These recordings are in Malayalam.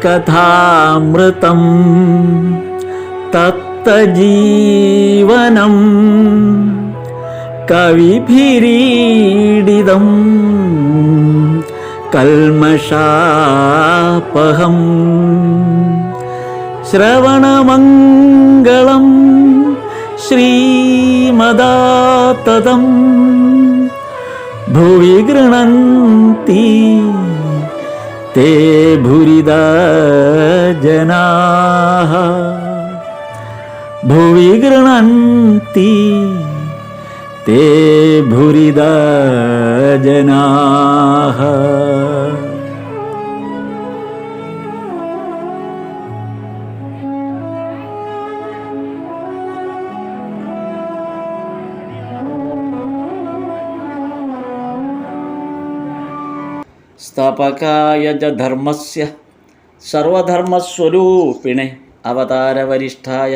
കഥാമൃതം തപ്തജീവനം കവിഭിരീഡിതം കൽമഷാപഹം ശ്രവണമംഗളം ശ്രീമദാതതം ഭുവി ഗൃണന്തി തേ ഭുരിദാ ജനാഃ ഭുവി ഗൃണന്തി തേ ഭുരിദാ ജനാഃ. സ്ഥാപകായ ച ധർമ്മസ്യ സർവധർമ്മസ്വരൂപിണേ അവതാരവരിഷ്ഠായ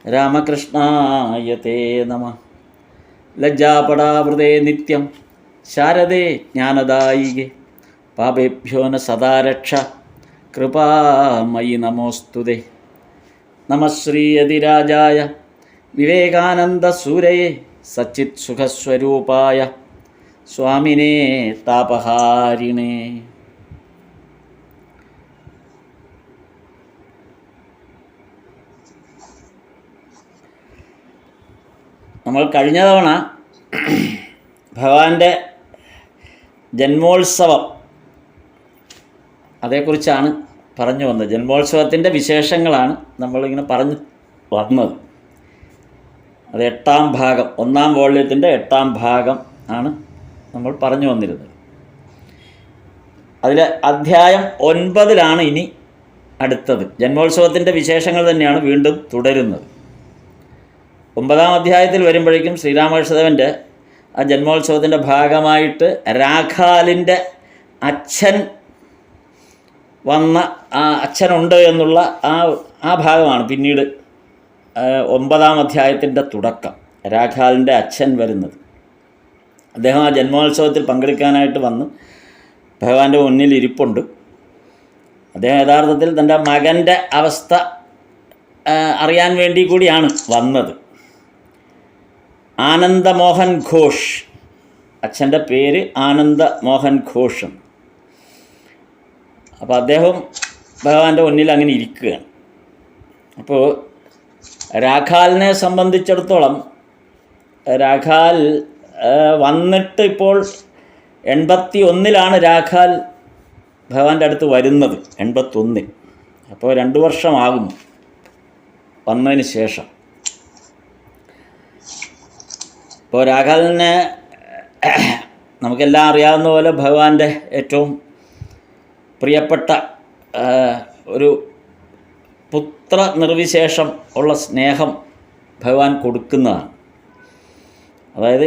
രാമകൃഷ്ണായ തേ നമഃ. ലജ്ജാപടാവൃതേ നിത്യം ശാരദേ ജ്ഞാനദായികേ പാപേഭ്യോ ന സദാ രക്ഷ കൃപാമയി നമോസ്തുതേ. നമഃ ശ്രീയതിരാജായ വിവേകാനന്ദസൂരയേ സച്ചിത് സുഖസ്വരൂപായ സ്വാമിനേ താപഹാരിണേ. നമ്മൾ കഴിഞ്ഞ തവണ ഭഗവാന്റെ ജന്മോത്സവം അതേക്കുറിച്ചാണ് പറഞ്ഞു വന്നത്. ജന്മോത്സവത്തിൻ്റെ വിശേഷങ്ങളാണ് നമ്മളിങ്ങനെ പറഞ്ഞു വന്നത്. അത് 8ാം ഭാഗം, 1ാം വോള്യത്തിൻ്റെ 8ാം ഭാഗം ആണ് നമ്മൾ പറഞ്ഞു വന്നിരുന്നത്. അതിൽ അധ്യായം 9 ഇനി അടുത്തത്. ജന്മോത്സവത്തിൻ്റെ വിശേഷങ്ങൾ തന്നെയാണ് വീണ്ടും തുടരുന്നത്. 9ാം അധ്യായത്തിൽ വരുമ്പോഴേക്കും ശ്രീരാമകൃഷ്ണദേവൻ്റെ ആ ജന്മോത്സവത്തിൻ്റെ ഭാഗമായിട്ട് രാഖാലിൻ്റെ അച്ഛൻ വന്ന അച്ഛനുണ്ട് എന്നുള്ള ആ ഭാഗമാണ് പിന്നീട് 9ാം അധ്യായത്തിൻ്റെ തുടക്കം. രാഖാലിൻ്റെ അച്ഛൻ വരുന്നത്. അദ്ദേഹം ആ ജന്മോത്സവത്തിൽ പങ്കെടുക്കാനായിട്ട് വന്ന് ഭഗവാന്റെ മുന്നിൽ ഇരിപ്പുണ്ട്. അദ്ദേഹം യഥാർത്ഥത്തിൽ തൻ്റെ മകൻ്റെ അവസ്ഥ അറിയാൻ വേണ്ടി കൂടിയാണ് വന്നത്. ആനന്ദമോഹൻ ഘോഷ്, അച്ഛൻ്റെ പേര് ആനന്ദമോഹൻ ഘോഷ്. അപ്പോൾ അദ്ദേഹം ഭഗവാന്റെ മുന്നിൽ അങ്ങനെ ഇരിക്കുകയാണ്. അപ്പോൾ രാഖാലിനെ സംബന്ധിച്ചിടത്തോളം രാഖാൽ വന്നിട്ട് ഇപ്പോൾ 81 രാഖാൽ ഭഗവാന്റെ അടുത്ത് വരുന്നത്. 81. അപ്പോൾ 2 വർഷമാകുന്നു വന്നതിന് ശേഷം. ഇപ്പോൾ രാഖാലിനെ നമുക്കെല്ലാം അറിയാവുന്ന പോലെ ഭഗവാന്റെ ഏറ്റവും പ്രിയപ്പെട്ട ഒരു പുത്ര നിർവിശേഷം ഉള്ള സ്നേഹം ഭഗവാൻ കൊടുക്കുന്നതാണ്. അതായത്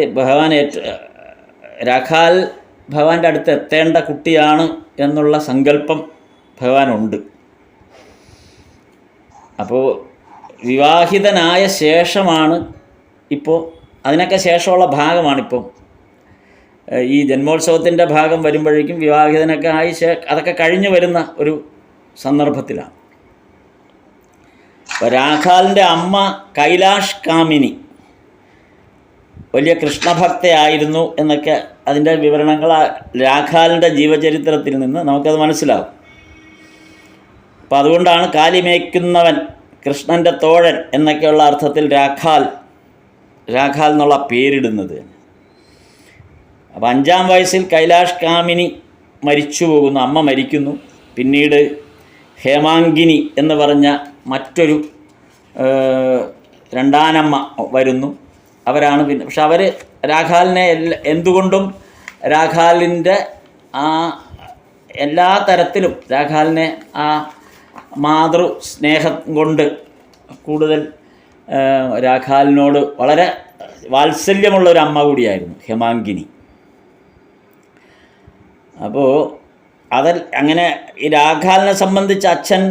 രാഖാൽ ഭഗവാന്റെ അടുത്ത് എത്തേണ്ട കുട്ടിയാണ് എന്നുള്ള സങ്കല്പം ഭഗവാനുണ്ട്. അപ്പോൾ വിവാഹിതനായ ശേഷമാണ് ഇപ്പോൾ, അതിനൊക്കെ ശേഷമുള്ള ഭാഗമാണിപ്പം ഈ ജന്മോത്സവത്തിൻ്റെ ഭാഗം വരുമ്പോഴേക്കും വിവാഹിതനൊക്കെ ആയി അതൊക്കെ കഴിഞ്ഞു വരുന്ന ഒരു സന്ദർഭത്തിലാണ്. അപ്പോൾ രാഖാലിൻ്റെ അമ്മ കൈലാഷ് കാമിനി വലിയ കൃഷ്ണഭക്തയായിരുന്നു എന്നൊക്കെ അതിൻ്റെ വിവരണങ്ങൾ രാഖാലിൻ്റെ ജീവചരിത്രത്തിൽ നിന്ന് നമുക്കത് മനസ്സിലാവും. അപ്പോൾ അതുകൊണ്ടാണ് കാലിമേയ്ക്കുന്നവൻ, കൃഷ്ണൻ്റെ തോഴൻ എന്നൊക്കെയുള്ള അർത്ഥത്തിൽ രാഖാൽ എന്നുള്ള പേരിടുന്നത്. അപ്പോൾ 5ാം വയസ്സിൽ കൈലാഷ് കാമിനി മരിച്ചു പോകുന്നു, അമ്മ മരിക്കുന്നു. പിന്നീട് ഹേമാങ്കിനി എന്ന് പറഞ്ഞ മറ്റൊരു രണ്ടാനമ്മ വരുന്നു. അവരാണ് പിന്നെ, പക്ഷെ അവർ രാഖാലിനെ എന്തുകൊണ്ടും രാഖാലിൻ്റെ ആ എല്ലാ തരത്തിലും രാഖാലിനെ ആ മാതൃ സ്നേഹം കൊണ്ട് കൂടുതൽ രാഖാലിനോട് വളരെ വാത്സല്യമുള്ളൊരു അമ്മ കൂടിയായിരുന്നു ഹേമാങ്കിനി. അപ്പോൾ അങ്ങനെ ഈ രാഖാലിനെ സംബന്ധിച്ച് അച്ഛൻ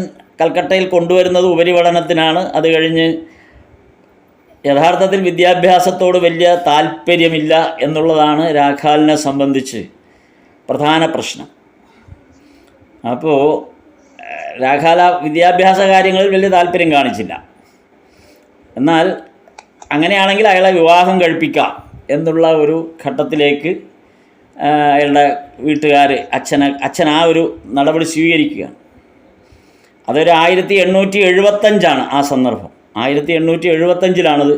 കൽക്കട്ടയിൽ കൊണ്ടുവരുന്നത് ഉപരിപഠനത്തിനാണ്. അത് കഴിഞ്ഞ് യഥാർത്ഥത്തിൽ വിദ്യാഭ്യാസത്തോട് വലിയ താല്പര്യമില്ല എന്നുള്ളതാണ് രാഖാലിനെ സംബന്ധിച്ച് പ്രധാന പ്രശ്നം. അപ്പോൾ രാഖാല വിദ്യാഭ്യാസ കാര്യങ്ങളിൽ വലിയ താല്പര്യം കാണിച്ചില്ല. എന്നാൽ അങ്ങനെയാണെങ്കിൽ അയാളെ വിവാഹം കഴിപ്പിക്കാം എന്നുള്ള ഒരു ഘട്ടത്തിലേക്ക് അയാളുടെ വീട്ടുകാർ അച്ഛൻ ആ ഒരു നടപടി സ്വീകരിക്കുകയാണ്. അതൊരു 1875 ആ സന്ദർഭം. 1875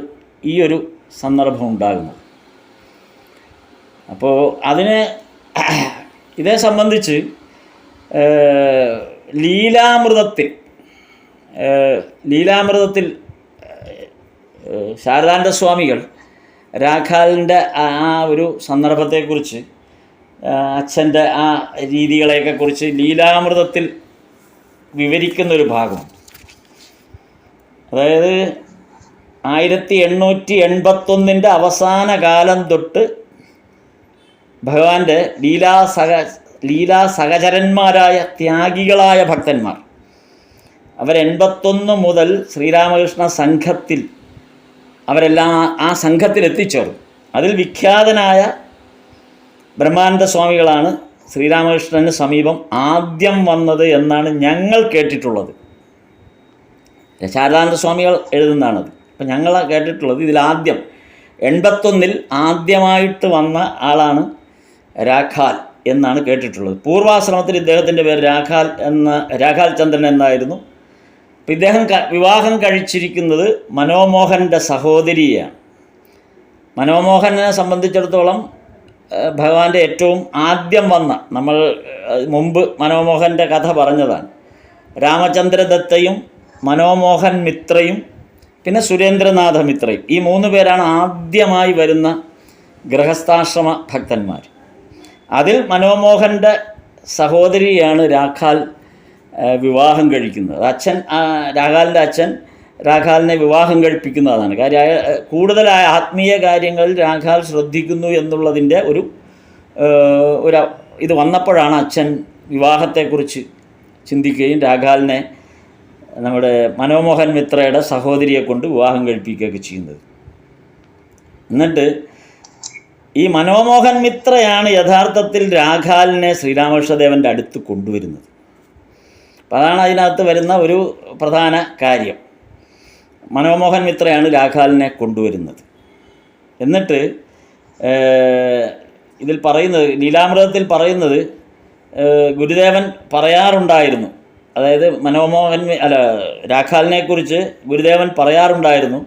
ഈ ഒരു സന്ദർഭം ഉണ്ടാകുന്നത്. അപ്പോൾ അതിന് ഇതേ സംബന്ധിച്ച് ലീലാമൃതത്തിൽ ശാരദാനന്ദ സ്വാമികൾ രാഖാലിൻ്റെ ആ ഒരു സന്ദർഭത്തെക്കുറിച്ച് അച്ഛൻ്റെ ആ രീതികളെയൊക്കെ കുറിച്ച് ലീലാമൃതത്തിൽ വിവരിക്കുന്നൊരു ഭാഗമുണ്ട്. അതായത് 1881 അവസാന കാലം തൊട്ട് ഭഗവാന്റെ ലീലാസഹചരന്മാരായ ത്യാഗികളായ ഭക്തന്മാർ അവർ 81 മുതൽ ശ്രീരാമകൃഷ്ണ സംഘത്തിൽ അവരെല്ലാം ആ സംഘത്തിൽ എത്തിച്ചേർന്നു. അതിൽ വിഖ്യാതനായ ബ്രഹ്മാനന്ദ സ്വാമികളാണ് ശ്രീരാമകൃഷ്ണന് സമീപം ആദ്യം വന്നത് എന്നാണ് ഞങ്ങൾ കേട്ടിട്ടുള്ളത്. ശാരദാനന്ദ സ്വാമികൾ എഴുതുന്നതാണത്. അപ്പം ഞങ്ങൾ കേട്ടിട്ടുള്ളത് ഇതിലാദ്യം 81 ആദ്യമായിട്ട് വന്ന ആളാണ് രാഖാൽ എന്നാണ് കേട്ടിട്ടുള്ളത്. പൂർവാശ്രമത്തിൽ ഇദ്ദേഹത്തിൻ്റെ പേര് രാഖാൽ ചന്ദ്രൻ എന്നായിരുന്നു. അപ്പം ഇദ്ദേഹം വിവാഹം കഴിച്ചിരിക്കുന്നത് മനോമോഹൻ്റെ സഹോദരിയെയാണ്. മനോമോഹനെ സംബന്ധിച്ചിടത്തോളം ഭഗവാന്റെ ഏറ്റവും ആദ്യം വന്ന, നമ്മൾ മുമ്പ് മനോമോഹൻ്റെ കഥ പറഞ്ഞതാണ്. രാമചന്ദ്രദത്തയും മനോമോഹൻ മിത്രയും പിന്നെ സുരേന്ദ്രനാഥ മിത്രയും, ഈ 3 പേരാണ് ആദ്യമായി വരുന്ന ഗൃഹസ്ഥാശ്രമ ഭക്തന്മാർ. അതിൽ മനോമോഹൻ്റെ സഹോദരിയാണ് രാഖാൽ വിവാഹം കഴിക്കുന്നത്. രാഖാലിൻ്റെ അച്ഛൻ രാഖാലിനെ വിവാഹം കഴിപ്പിക്കുന്നതാണ്. കാര്യം കൂടുതലായ ആത്മീയ കാര്യങ്ങളിൽ രാഖാൽ ശ്രദ്ധിക്കുന്നു എന്നുള്ളതിൻ്റെ ഒരു ഇത് വന്നപ്പോഴാണ് അച്ഛൻ വിവാഹത്തെക്കുറിച്ച് ചിന്തിക്കുകയും രാഖാലിനെ നമ്മുടെ മനോമോഹൻ മിത്രയുടെ സഹോദരിയെ കൊണ്ട് വിവാഹം കഴിപ്പിക്കുകയൊക്കെ ചെയ്യുന്നത്. എന്നിട്ട് ഈ മനോമോഹൻ മിത്രയാണ് യഥാർത്ഥത്തിൽ രാഖാലിനെ ശ്രീരാമകൃഷ്ണദേവൻ്റെ അടുത്ത് കൊണ്ടുവരുന്നത്. അപ്പം അതാണ് അതിനകത്ത് വരുന്ന ഒരു പ്രധാന കാര്യം. മനോമോഹൻ മിത്രയാണ് രാഖാലിനെ കൊണ്ടുവരുന്നത്. എന്നിട്ട് ഇതിൽ പറയുന്നത്, ലീലാമൃതത്തിൽ പറയുന്നത്, ഗുരുദേവൻ പറയാറുണ്ടായിരുന്നു, അതായത് രാഖാലിനെക്കുറിച്ച് ഗുരുദേവൻ പറയാറുണ്ടായിരുന്നു,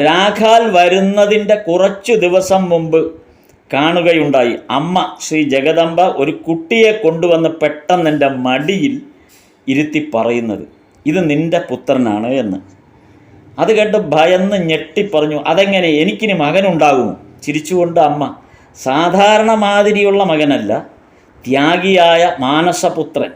രാഖാൽ വരുന്നതിൻ്റെ കുറച്ചു ദിവസം മുമ്പ് കാണുകയുണ്ടായി അമ്മ ശ്രീ ജഗദംബ ഒരു കുട്ടിയെ കൊണ്ടുവന്ന് പെട്ടെന്ന് എൻ്റെ മടിയിൽ ഇരുത്തി പറയുന്നത്, ഇത് നിൻ്റെ പുത്രനാണ് എന്ന്. അത് കേട്ട് ഭയന്ന് ഞെട്ടിപ്പറഞ്ഞു, അതെങ്ങനെ, എനിക്കിനി മകനുണ്ടാകുമോ? ചിരിച്ചുകൊണ്ട് അമ്മ, സാധാരണ മാതിരിയുള്ള മകനല്ല, ത്യാഗിയായ മാനസപുത്രൻ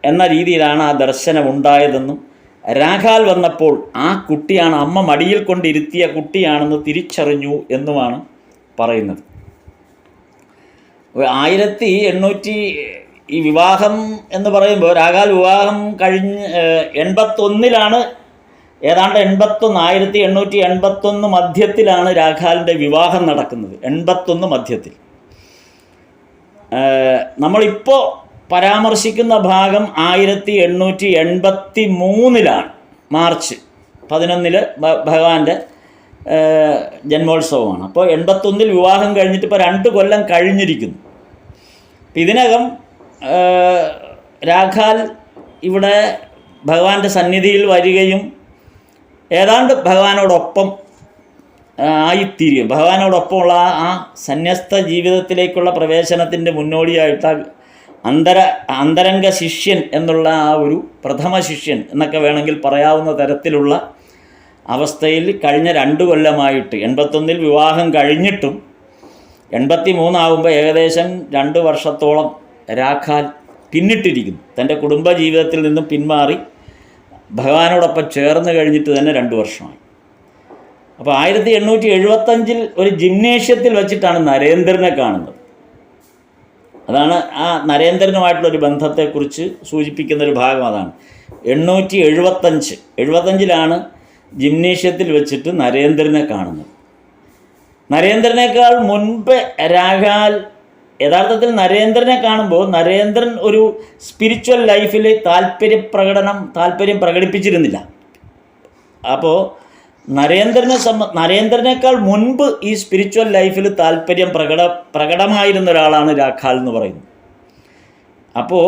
എന്ന രീതിയിലാണ് ആ ദർശനം ഉണ്ടായതെന്നും രാഖാൽ വന്നപ്പോൾ ആ കുട്ടിയാണ്, അമ്മ മടിയിൽ കൊണ്ടിരുത്തിയ കുട്ടിയാണെന്ന് തിരിച്ചറിഞ്ഞു എന്നുമാണ് പറയുന്നത്. 1800 ഈ വിവാഹം എന്ന് പറയുമ്പോൾ രാഖാൽ വിവാഹം കഴിഞ്ഞ് 81 ഏതാണ്ട് 1881 മധ്യത്തിലാണ് രാഖാലിൻ്റെ വിവാഹം നടക്കുന്നത്. 81 മധ്യത്തിൽ. നമ്മളിപ്പോൾ പരാമർശിക്കുന്ന ഭാഗം 1883 മാർച്ച് 11 ഭഗവാന്റെ ജന്മോത്സവമാണ്. അപ്പോൾ 81 വിവാഹം കഴിഞ്ഞിട്ട് ഇപ്പോൾ 2 കൊല്ലം കഴിഞ്ഞിരിക്കുന്നു. ഇതിനകം രാഖാൽ ഇവിടെ ഭഗവാന്റെ സന്നിധിയിൽ വരികയും ഏതാണ്ട് ഭഗവാനോടൊപ്പം ആയിത്തീരുകയും, ഭഗവാനോടൊപ്പമുള്ള ആ സന്യസ്ത ജീവിതത്തിലേക്കുള്ള പ്രവേശനത്തിൻ്റെ മുന്നോടിയായിട്ട് അന്തരംഗ ശിഷ്യൻ എന്നുള്ള ആ ഒരു പ്രഥമ ശിഷ്യൻ എന്നൊക്കെ വേണമെങ്കിൽ പറയാവുന്ന തരത്തിലുള്ള അവസ്ഥയിൽ കഴിഞ്ഞ 2 കൊല്ലമായിട്ട്, 81 വിവാഹം കഴിഞ്ഞിട്ടും 83 ആകുമ്പോൾ ഏകദേശം 2 വർഷത്തോളം രാഖാൽ പിന്നിട്ടിരിക്കുന്നു. തൻ്റെ കുടുംബ ജീവിതത്തിൽ നിന്നും പിന്മാറി ഭഗവാനോടൊപ്പം ചേർന്ന് കഴിഞ്ഞിട്ട് തന്നെ 2 വർഷമായി. അപ്പോൾ 1875 ഒരു ജിംനേഷ്യത്തിൽ വെച്ചിട്ടാണ് നരേന്ദ്രനെ കാണുന്നത്. അതാണ് ആ നരേന്ദ്രനുമായിട്ടുള്ളൊരു ബന്ധത്തെക്കുറിച്ച് സൂചിപ്പിക്കുന്നൊരു ഭാഗം. അതാണ് 875 ജിംനേഷ്യത്തിൽ വെച്ചിട്ട് നരേന്ദ്രനെ കാണുന്നത്. നരേന്ദ്രനേക്കാൾ മുൻപ് രാഖാൽ യഥാർത്ഥത്തിൽ നരേന്ദ്രനെ കാണുമ്പോൾ നരേന്ദ്രൻ ഒരു സ്പിരിച്വൽ ലൈഫിൽ താല്പര്യം പ്രകടിപ്പിച്ചിരുന്നില്ല. അപ്പോൾ നരേന്ദ്രനേക്കാൾ മുൻപ് ഈ സ്പിരിച്വൽ ലൈഫിൽ താല്പര്യം പ്രകടമായിരുന്ന ഒരാളാണ് രാഖാൽ എന്ന് പറയുന്നത്. അപ്പോൾ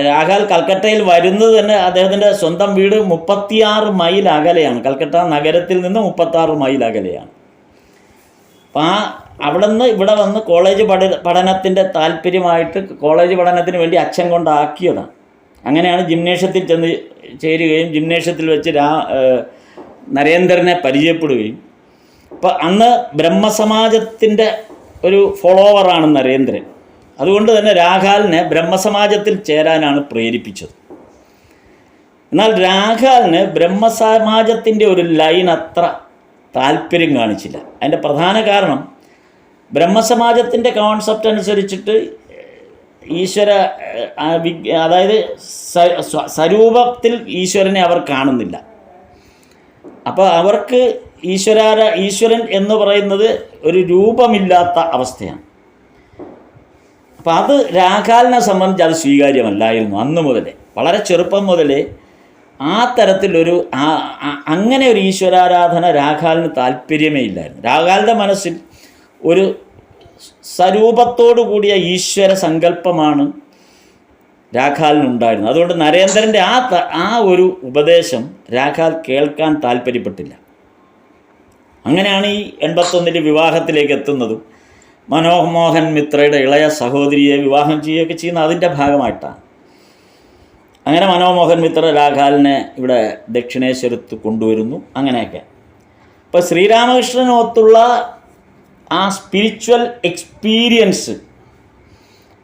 രാഖാൽ കൽക്കട്ടയിൽ വരുന്നത് തന്നെ അദ്ദേഹത്തിൻ്റെ സ്വന്തം വീട് 36 മൈൽ അകലെയാണ്. കൽക്കട്ട നഗരത്തിൽ നിന്ന് 36 മൈൽ അകലെയാണ്. അപ്പോൾ അവിടെ നിന്ന് ഇവിടെ വന്ന് കോളേജ് പഠനത്തിൻ്റെ താല്പര്യമായിട്ട് കോളേജ് പഠനത്തിന് വേണ്ടി അച്ഛൻ കൊണ്ടാക്കിയതാണ്. അങ്ങനെയാണ് ജിംനേഷ്യത്തിൽ ചെന്ന് ചേരുകയും ജിംനേഷ്യത്തിൽ വെച്ച് നരേന്ദ്രനെ പരിചയപ്പെടുകയും. അപ്പോൾ അന്ന് ബ്രഹ്മസമാജത്തിൻ്റെ ഒരു ഫോളോവറാണ് നരേന്ദ്രൻ. അതുകൊണ്ട് തന്നെ രാഖാലിനെ ബ്രഹ്മസമാജത്തിൽ ചേരാനാണ് പ്രേരിപ്പിച്ചത്. എന്നാൽ രാഖാലിന് ബ്രഹ്മസമാജത്തിൻ്റെ ഒരു ലൈൻ അത്ര താല്പര്യം കാണിച്ചില്ല. അതിൻ്റെ പ്രധാന കാരണം ബ്രഹ്മസമാജത്തിൻ്റെ കോൺസെപ്റ്റ് അനുസരിച്ചിട്ട് അതായത് സ്വരൂപത്തിൽ ഈശ്വരനെ അവർ കാണുന്നില്ല. അപ്പോൾ അവർക്ക് ഈശ്വരൻ എന്ന് പറയുന്നത് ഒരു രൂപമില്ലാത്ത അവസ്ഥയാണ്. അപ്പോൾ അത് രാഖാലിനെ സംബന്ധിച്ച് അത് സ്വീകാര്യമല്ലായിരുന്നു. അന്ന് മുതലേ, വളരെ ചെറുപ്പം മുതലേ ആ തരത്തിലൊരു അങ്ങനെ ഒരു ഈശ്വരാരാധന രാഖാലിന് താല്പര്യമേ ഇല്ലായിരുന്നു. രാഖാലിൻ്റെ മനസ്സിൽ ഒരു സ്വരൂപത്തോടു കൂടിയ ഈശ്വര സങ്കല്പമാണ് രാഖാലിനുണ്ടായിരുന്നത്. അതുകൊണ്ട് നരേന്ദ്രൻ്റെ ആ ഒരു ഉപദേശം രാഖാൽ കേൾക്കാൻ താല്പര്യപ്പെട്ടില്ല. അങ്ങനെയാണ് ഈ 81 വിവാഹത്തിലേക്ക് എത്തുന്നതും മനോഹൻ മിത്രയുടെ ഇളയ സഹോദരിയെ വിവാഹം ചെയ്യുകയൊക്കെ ചെയ്യുന്ന അതിൻ്റെ ഭാഗമായിട്ടാണ്. അങ്ങനെ മനോഹൻ മിത്ര രാഖാലിനെ ഇവിടെ ദക്ഷിണേശ്വരത്ത് കൊണ്ടുവരുന്നു. അങ്ങനെയൊക്കെ ഇപ്പോൾ ശ്രീരാമകൃഷ്ണനൊത്തുള്ള ആ സ്പിരിച്വൽ എക്സ്പീരിയൻസ്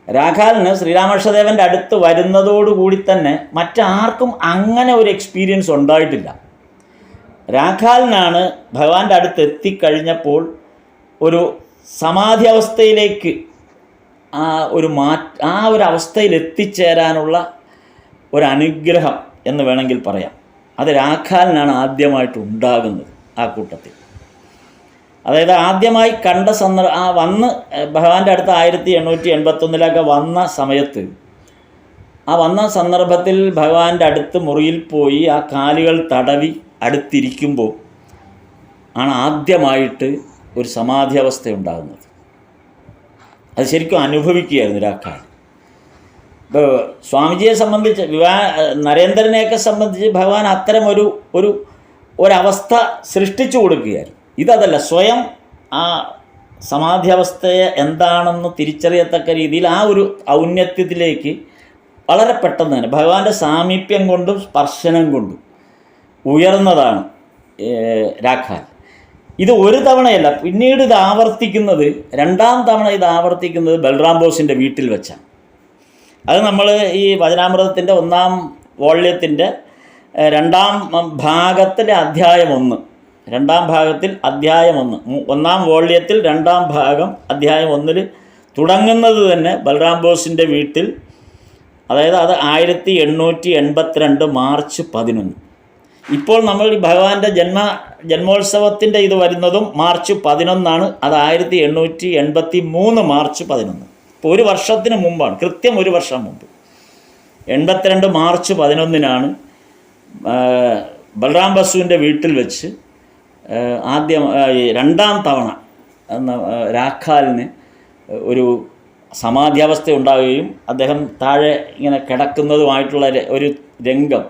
രാഖാലിന് ശ്രീരാമകൃഷ്ണദേവൻ്റെ അടുത്ത് വരുന്നതോടുകൂടി തന്നെ മറ്റാർക്കും അങ്ങനെ ഒരു എക്സ്പീരിയൻസ് ഉണ്ടായിട്ടില്ല. രാഖാലിനാണ് ഭഗവാന്റെ അടുത്ത് എത്തിക്കഴിഞ്ഞപ്പോൾ ഒരു സമാധി അവസ്ഥയിലേക്ക് ആ ഒരു അവസ്ഥയിൽ എത്തിച്ചേരാനുള്ള ഒരു അനുഗ്രഹം എന്ന് വേണമെങ്കിൽ പറയാം. അത് രാഖാലിനാണ് ആദ്യമായിട്ട് ഉണ്ടാകുന്നത് ആ കൂട്ടത്തിൽ. അതായത് ആദ്യമായി കണ്ട വന്ന് ഭഗവാന്റെ അടുത്ത് 1881 വന്ന സമയത്ത്, ആ വന്ന സന്ദർഭത്തിൽ ഭഗവാന്റെ അടുത്ത് മുറിയിൽ പോയി ആ കാലുകൾ തടവി അടുത്തിരിക്കുമ്പോൾ ആണ് ആദ്യമായിട്ട് ഒരു സമാധി അവസ്ഥ ഉണ്ടാകുന്നത്. അത് ശരിക്കും അനുഭവിക്കുകയായിരുന്നു രാഖാൽ. ഇപ്പോൾ സ്വാമിജിയെ സംബന്ധിച്ച് നരേന്ദ്രനെയൊക്കെ സംബന്ധിച്ച് ഭഗവാൻ അത്തരം ഒരവസ്ഥ സൃഷ്ടിച്ചു കൊടുക്കുകയായിരുന്നു. ഇതല്ല, സ്വയം ആ സമാധിയാവസ്ഥയെ എന്താണെന്ന് തിരിച്ചറിയത്തക്ക രീതിയിൽ ആ ഒരു ഔന്നത്യത്തിലേക്ക് വളരെ പെട്ടെന്ന് തന്നെ ഭഗവാന്റെ സാമീപ്യം കൊണ്ടും സ്പർശനം കൊണ്ടും ഉയർന്നതാണ് രാഖാൽ. ഇത് ഒരു തവണയല്ല, പിന്നീട് ഇത് ആവർത്തിക്കുന്നത്, രണ്ടാം തവണ ഇത് ആവർത്തിക്കുന്നത് ബൽറാം ബോസിൻ്റെ വീട്ടിൽ വെച്ചാണ്. അത് നമ്മൾ ഈ വചനാമൃതത്തിൻ്റെ 1-ാം വോള്യത്തിൻ്റെ 2-ാം ഭാഗത്തിലെ അധ്യായം 1, 2-ാം ഭാഗത്തിൽ അധ്യായം 1, 1-ാം വോള്യത്തിൽ 2-ാം ഭാഗം അധ്യായം 1 തുടങ്ങുന്നത് തന്നെ ബൽറാം ബോസിൻ്റെ വീട്ടിൽ. അതായത് അത് 1882 മാർച്ച് 11. ഇപ്പോൾ നമ്മൾ ഈ ഭഗവാന്റെ ജന്മോത്സവത്തിൻ്റെ ഇത് വരുന്നതും മാർച്ച് 11. അത് 1883 മാർച്ച് 11. ഇപ്പോൾ ഒരു വർഷത്തിന് മുമ്പാണ്, കൃത്യം ഒരു വർഷം മുമ്പ് 82 മാർച്ച് 11 ബൽറാം ബസുവിൻ്റെ വീട്ടിൽ വെച്ച് രണ്ടാം തവണ രാഖാലിന് ഒരു സമാധിയാവസ്ഥ ഉണ്ടാവുകയും അദ്ദേഹം താഴെ ഇങ്ങനെ കിടക്കുന്നതുമായിട്ടുള്ള ഒരു രംഗം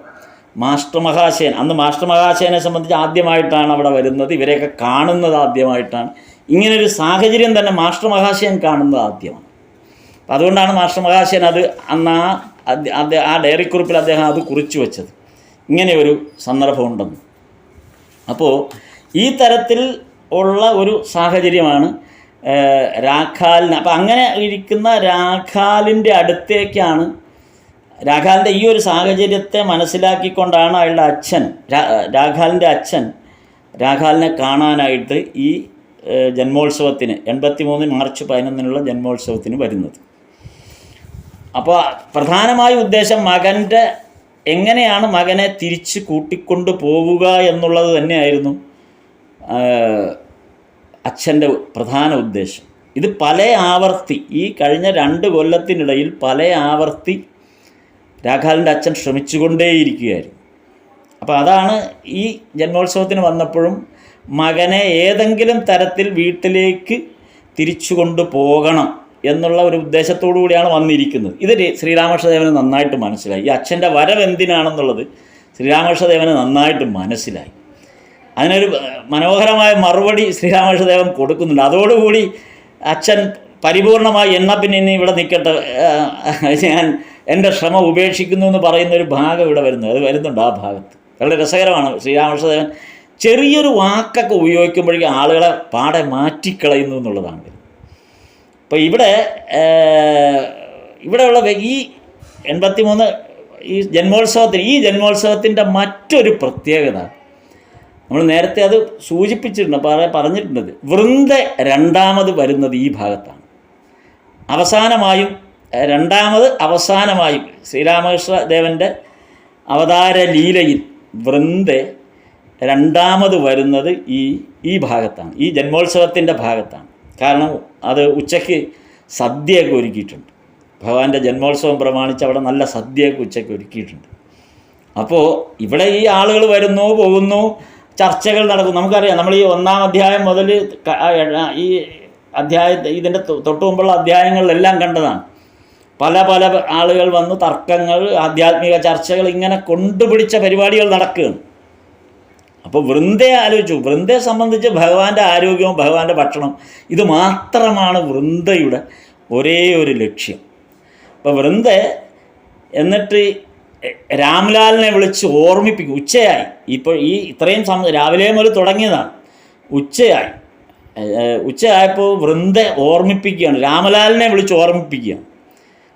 മാസ്റ്റർ മഹാശയൻ, അന്ന് മാസ്റ്റർ മഹാശയനെ സംബന്ധിച്ച് ആദ്യമായിട്ടാണ് അവിടെ വരുന്നത്. ഇവരെയൊക്കെ കാണുന്നത് ആദ്യമായിട്ടാണ്. ഇങ്ങനൊരു സാഹചര്യം തന്നെ മാസ്റ്റർ മഹാശയൻ കാണുന്നത് ആദ്യമാണ്. അപ്പം അതുകൊണ്ടാണ് മാസ്റ്റർ മഹാശയൻ അത് അന്ന് ആ ഡയറി കുറിപ്പിൽ അദ്ദേഹം അത് കുറിച്ചു വെച്ചത്, ഇങ്ങനെ ഒരു സന്ദർഭമുണ്ടെന്ന്. അപ്പോൾ ഈ തരത്തിൽ ഉള്ള ഒരു സാഹചര്യമാണ് രാഖാലിന്. അപ്പം അങ്ങനെ ഇരിക്കുന്ന രാഖാലിൻ്റെ അടുത്തേക്കാണ്, രാഖാലിൻ്റെ ഈ ഒരു സാഹചര്യത്തെ മനസ്സിലാക്കിക്കൊണ്ടാണ് അയാളുടെ അച്ഛൻ, രാഖാലിൻ്റെ അച്ഛൻ രാഖാലിനെ കാണാനായിട്ട് ഈ ജന്മോത്സവത്തിന് 83 മാർച്ച് 11 ജന്മോത്സവത്തിന് വരുന്നത്. അപ്പോൾ പ്രധാനമായ ഉദ്ദേശം എങ്ങനെയാണ് മകനെ തിരിച്ച് കൂട്ടിക്കൊണ്ട് പോവുക എന്നുള്ളത് തന്നെയായിരുന്നു അച്ഛൻ്റെ പ്രധാന ഉദ്ദേശം. ഇത് പല ആവർത്തി, ഈ കഴിഞ്ഞ 2 കൊല്ലത്തിനിടയിൽ പല ആവർത്തി രാഖാലിൻ്റെ അച്ഛൻ ശ്രമിച്ചുകൊണ്ടേയിരിക്കുകയായിരുന്നു. അപ്പോൾ അതാണ് ഈ ജന്മോത്സവത്തിന് വന്നപ്പോഴും മകനെ ഏതെങ്കിലും തരത്തിൽ വീട്ടിലേക്ക് തിരിച്ചു കൊണ്ടുപോകണം എന്നുള്ള ഒരു ഉദ്ദേശത്തോടു കൂടിയാണ് വന്നിരിക്കുന്നത്. ഇത് ശ്രീരാമകൃഷ്ണദേവന് നന്നായിട്ട് മനസ്സിലായി. ഈ അച്ഛൻ്റെ വരവ് എന്തിനാണെന്നുള്ളത് ശ്രീരാമകൃഷ്ണദേവന് നന്നായിട്ട് മനസ്സിലായി. അതിനൊരു മനോഹരമായ മറുപടി ശ്രീരാമകൃഷ്ണദേവൻ കൊടുക്കുന്നുണ്ട്. അതോടുകൂടി അച്ഛൻ പരിപൂർണമായി എന്നാൽ പിന്നെ ഇനി ഇവിടെ നിൽക്കട്ടെ, ഞാൻ എൻ്റെ ശ്രമം ഉപേക്ഷിക്കുന്നു എന്ന് പറയുന്നൊരു ഭാഗം ഇവിടെ വരുന്നത്, അത് വരുന്നുണ്ട് ആ ഭാഗത്ത്. വളരെ രസകരമാണ്. ശ്രീരാമകൃഷ്ണദേവൻ ചെറിയൊരു വാക്കൊക്കെ ഉപയോഗിക്കുമ്പോഴേക്കും ആളുകളെ പാടെ മാറ്റിക്കളയുന്നു എന്നുള്ളതാണ്. അപ്പോൾ ഇവിടെയുള്ള ഈ 83 ഈ ജന്മോത്സവത്തിൻ്റെ മറ്റൊരു പ്രത്യേകത നമ്മൾ നേരത്തെ അത് സൂചിപ്പിച്ചിട്ടുണ്ട്, പറഞ്ഞിട്ടുണ്ട്. വൃന്ദ രണ്ടാമത് വരുന്നത് ഈ ഭാഗത്താണ്. അവസാനമായും ശ്രീരാമകൃഷ്ണദേവൻ്റെ അവതാര ലീലയിൽ വൃന്ദ രണ്ടാമത് വരുന്നത് ഈ ഭാഗത്താണ്, ഈ ജന്മോത്സവത്തിൻ്റെ ഭാഗത്താണ്. കാരണം അത് ഉച്ചയ്ക്ക് സദ്യയൊക്കെ ഒരുക്കിയിട്ടുണ്ട്. ഭഗവാന്റെ ജന്മോത്സവം പ്രമാണിച്ച് അവിടെ നല്ല സദ്യയൊക്കെ ഉച്ചയ്ക്ക് ഒരുക്കിയിട്ടുണ്ട്. അപ്പോൾ ഇവിടെ ഈ ആളുകൾ വരുന്നു, പോകുന്നു, ചർച്ചകൾ നടക്കും. നമുക്കറിയാം, നമ്മൾ ഈ 1-ാം അധ്യായം മുതൽ ഈ ഇതിൻ്റെ തൊട്ട് മുമ്പുള്ള അധ്യായങ്ങളിലെല്ലാം കണ്ടതാണ്. പല ആളുകൾ വന്ന് തർക്കങ്ങൾ, ആധ്യാത്മിക ചർച്ചകൾ, ഇങ്ങനെ കൊണ്ടുപിടിച്ച പരിപാടികൾ നടക്കുകയാണ്. അപ്പോൾ വൃന്ദയെ ആലോചിച്ചു. വൃന്ദയെ സംബന്ധിച്ച് ഭഗവാന്റെ ആരോഗ്യവും ഭഗവാന്റെ ഭക്ഷണം ഇത് മാത്രമാണ് വൃന്ദയുടെ ഒരേ ഒരു ലക്ഷ്യം. അപ്പോൾ വൃന്ദ എന്നിട്ട് രാംലാലിനെ വിളിച്ച് ഓർമ്മിപ്പിക്കും. ഉച്ചയായി, ഇപ്പോൾ ഇത്രയും രാവിലെ മുതൽ തുടങ്ങിയതാണ്. ഉച്ചയായപ്പോൾ വൃന്ദ ഓർമ്മിപ്പിക്കുകയാണ്, രാമലാലിനെ വിളിച്ച് ഓർമ്മിപ്പിക്കുകയാണ്.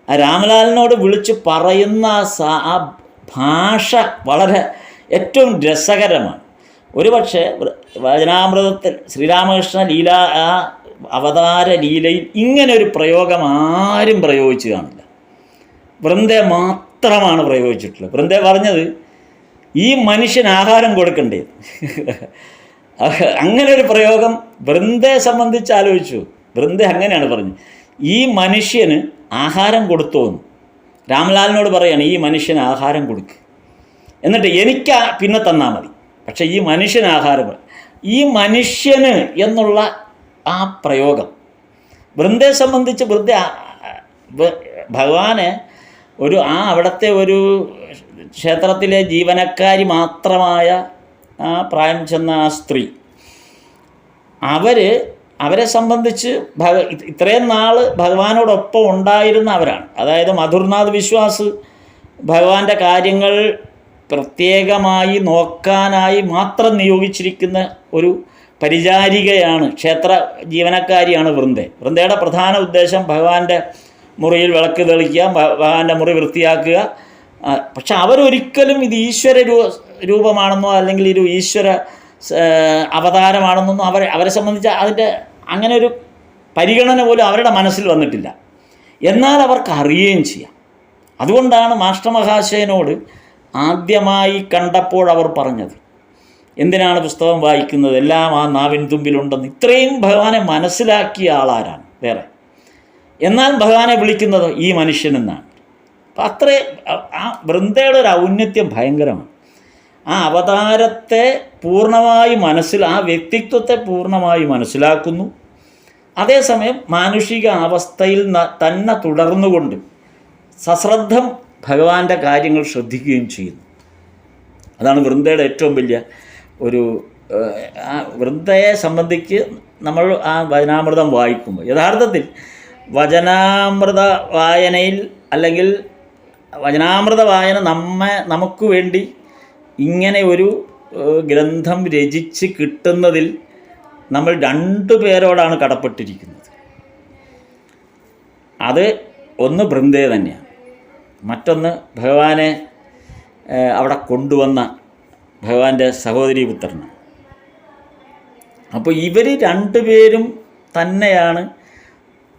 ആ രാമലാലിനോട് വിളിച്ച് പറയുന്ന ആ ഭാഷ വളരെ ഏറ്റവും രസകരമാണ്. ഒരുപക്ഷെ വചനാമൃതത്തിൽ ശ്രീരാമകൃഷ്ണ ലീല ആ അവതാര ലീലയിൽ ഇങ്ങനൊരു പ്രയോഗം ആരും പ്രയോഗിച്ചു കാണില്ല. വൃന്ദ മാത്രമാണ് പ്രയോഗിച്ചിട്ടുള്ളത്. വൃന്ദ പറഞ്ഞത് ഈ മനുഷ്യന് ആഹാരം കൊടുക്കണ്ടേ. അങ്ങനെ ഒരു പ്രയോഗം വൃന്ദയെ സംബന്ധിച്ച് ആലോചിച്ചു. വൃന്ദ അങ്ങനെയാണ് പറഞ്ഞത്, ഈ മനുഷ്യന് ആഹാരം കൊടുത്തോന്ന്. രാംലാലിനോട് പറയാണ്, ഈ മനുഷ്യന് ആഹാരം കൊടുക്കുക, എന്നിട്ട് എനിക്ക് പിന്നെ തന്നാൽ മതി, പക്ഷേ ഈ മനുഷ്യന് ആഹാരം, ഈ മനുഷ്യന് എന്നുള്ള ആ പ്രയോഗം വൃന്ദയെ സംബന്ധിച്ച് ഭഗവാന് അവിടുത്തെ ഒരു ക്ഷേത്രത്തിലെ ജീവനക്കാരി മാത്രമായ ആ പ്രായം ചെന്ന ആ സ്ത്രീ, അവരെ സംബന്ധിച്ച് ഇത്രയും നാൾ ഭഗവാനോടൊപ്പം ഉണ്ടായിരുന്ന അവരാണ്. അതായത് മധുർനാഥ് വിശ്വാസ് ഭഗവാന്റെ കാര്യങ്ങൾ പ്രത്യേകമായി നോക്കാനായി മാത്രം നിയോഗിച്ചിരിക്കുന്ന ഒരു പരിചാരികയാണ്, ക്ഷേത്ര ജീവനക്കാരിയാണ് വൃന്ദയുടെ പ്രധാന ഉദ്ദേശം ഭഗവാന്റെ മുറിയിൽ വിളക്ക് തെളിക്കുക, ഭഗവാന്റെ മുറി വൃത്തിയാക്കുക. പക്ഷെ അവരൊരിക്കലും ഇത് ഈശ്വര രൂപമാണെന്നോ അല്ലെങ്കിൽ ഒരു ഈശ്വര അവതാരമാണെന്നൊന്നും അവരെ സംബന്ധിച്ച് അതിൻ്റെ അങ്ങനെ ഒരു പരിഗണന പോലും അവരുടെ മനസ്സിൽ വന്നിട്ടില്ല. എന്നാൽ അവർക്ക് അറിയുകയും ചെയ്യാം. അതുകൊണ്ടാണ് മാസ്റ്റർ മഹാശയനോട് ആദ്യമായി കണ്ടപ്പോൾ അവർ പറഞ്ഞത്, എന്തിനാണ് പുസ്തകം വായിക്കുന്നത്, എല്ലാം ആ നാവിൻ തുമ്പിലുണ്ടെന്ന്. ഇത്രയും ഭഗവാനെ മനസ്സിലാക്കിയ ആളാരാണ് വേറെ. എന്നാൽ ഭഗവാനെ വിളിക്കുന്നത് ഈ മനുഷ്യനെന്നാണ്. അപ്പം ആ വൃന്ദയുടെ ഒരു ഔന്നത്യം ഭയങ്കരമാണ്. ആ അവതാരത്തെ പൂർണ്ണമായി ആ വ്യക്തിത്വത്തെ പൂർണ്ണമായി മനസ്സിലാക്കുന്നു. അതേസമയം മാനുഷിക അവസ്ഥയിൽ തന്നെ തുടർന്നുകൊണ്ട് സശ്രദ്ധം ഭഗവാന്റെ കാര്യങ്ങൾ ശ്രദ്ധിക്കുകയും ചെയ്യുന്നു. അതാണ് വൃന്ദയുടെ ഏറ്റവും വലിയ ഒരു വൃന്ദയെ സംബന്ധിച്ച് നമ്മൾ ആ വചനാമൃതം വായിക്കുമ്പോൾ യഥാർത്ഥത്തിൽ വചനാമൃത വായനയിൽ അല്ലെങ്കിൽ വചനാമൃത വായന നമുക്ക് വേണ്ടി ഇങ്ങനെ ഒരു ഗ്രന്ഥം രചിച്ച് കിട്ടുന്നതിൽ നമ്മൾ 2 പേരോടാണ് കടപ്പെട്ടിരിക്കുന്നത്. അത് ഒന്ന് വൃന്ദയെ തന്നെയാണ്, മറ്റൊന്ന് ഭഗവാനെ അവിടെ കൊണ്ടുവന്ന ഭഗവാന്റെ സഹോദരീപുത്രനാണ്. അപ്പോൾ ഇവർ 2 പേരും തന്നെയാണ്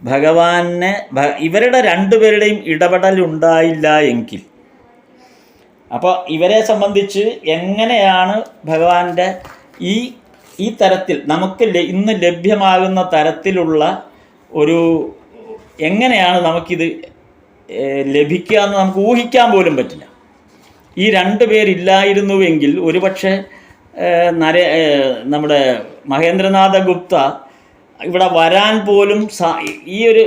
ഭഗവാനെ ഇവരുടെ 2 പേരുടെയും ഇടപെടലുണ്ടായില്ല എങ്കിൽ, അപ്പോൾ ഇവരെ സംബന്ധിച്ച് എങ്ങനെയാണ് ഭഗവാന്റെ ഈ തരത്തിൽ നമുക്ക് ഇന്ന് ലഭ്യമാകുന്ന തരത്തിലുള്ള ഒരു എങ്ങനെയാണ് നമുക്കിത് ലഭിക്കുക എന്ന് നമുക്ക് ഊഹിക്കാൻ പോലും പറ്റില്ല. ഈ രണ്ട് പേരില്ലായിരുന്നുവെങ്കിൽ ഒരുപക്ഷെ നമ്മുടെ മഹേന്ദ്രനാഥ ഗുപ്ത ഇവിടെ വരാൻ പോലും ഈ ഒരു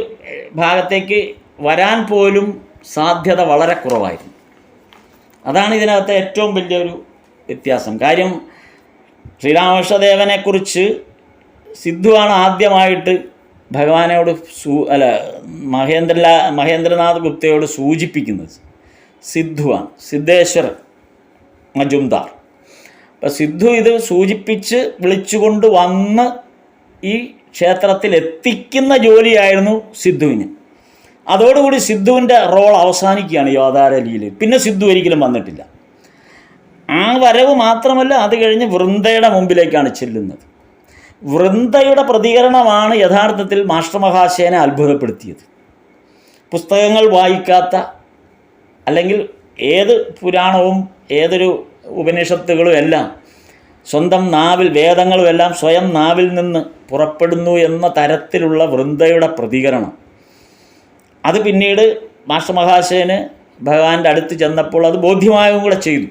ഭാഗത്തേക്ക് വരാൻ പോലും സാധ്യത വളരെ കുറവായിരുന്നു. അതാണ് ഇതിനകത്തെ ഏറ്റവും വലിയൊരു വ്യത്യാസം. കാര്യം ശ്രീരാമകൃഷ്ണദേവനെക്കുറിച്ച് സിദ്ധുവാണ് ആദ്യമായിട്ട് ഭഗവാനോട് മഹേന്ദ്രനാഥ് ഗുപ്തയോട് സൂചിപ്പിക്കുന്നത്. സിദ്ധുവാണ്, സിദ്ധേശ്വർ മജുംദാർ. അപ്പം സിദ്ധു ഇത് സൂചിപ്പിച്ച് വിളിച്ചുകൊണ്ട് വന്ന് ഈ ക്ഷേത്രത്തിൽ എത്തിക്കുന്ന ജോലിയായിരുന്നു സിദ്ധുവിന്. അതോടുകൂടി സിദ്ധുവിൻ്റെ റോൾ അവസാനിക്കുകയാണ് ഈ അവതാരലീലയിൽ. പിന്നെ സിദ്ധു ഒരിക്കലും വന്നിട്ടില്ല. ആ വരവ് മാത്രമല്ല, അത് കഴിഞ്ഞ് വൃന്ദയുടെ മുമ്പിലേക്കാണ് ചെല്ലുന്നത്. വൃന്ദയുടെ പ്രതികരണമാണ് യഥാർത്ഥത്തിൽ മാസ്റ്റർ മഹാശയനെ അത്ഭുതപ്പെടുത്തിയത്. പുസ്തകങ്ങൾ വായിക്കാത്ത, അല്ലെങ്കിൽ ഏത് പുരാണവും ഏതൊരു ഉപനിഷത്തുകളും എല്ലാം സ്വന്തം നാവിൽ, വേദങ്ങളും എല്ലാം സ്വയം നാവിൽ നിന്ന് പുറപ്പെടുന്നു എന്ന തരത്തിലുള്ള വൃന്ദയുടെ പ്രതികരണം, അത് പിന്നീട് മാസ്റ്റർ മഹാശയന് ഭഗവാന്റെ അടുത്ത് ചെന്നപ്പോൾ അത് ബോധ്യമാകും കൂടെ ചെയ്തു.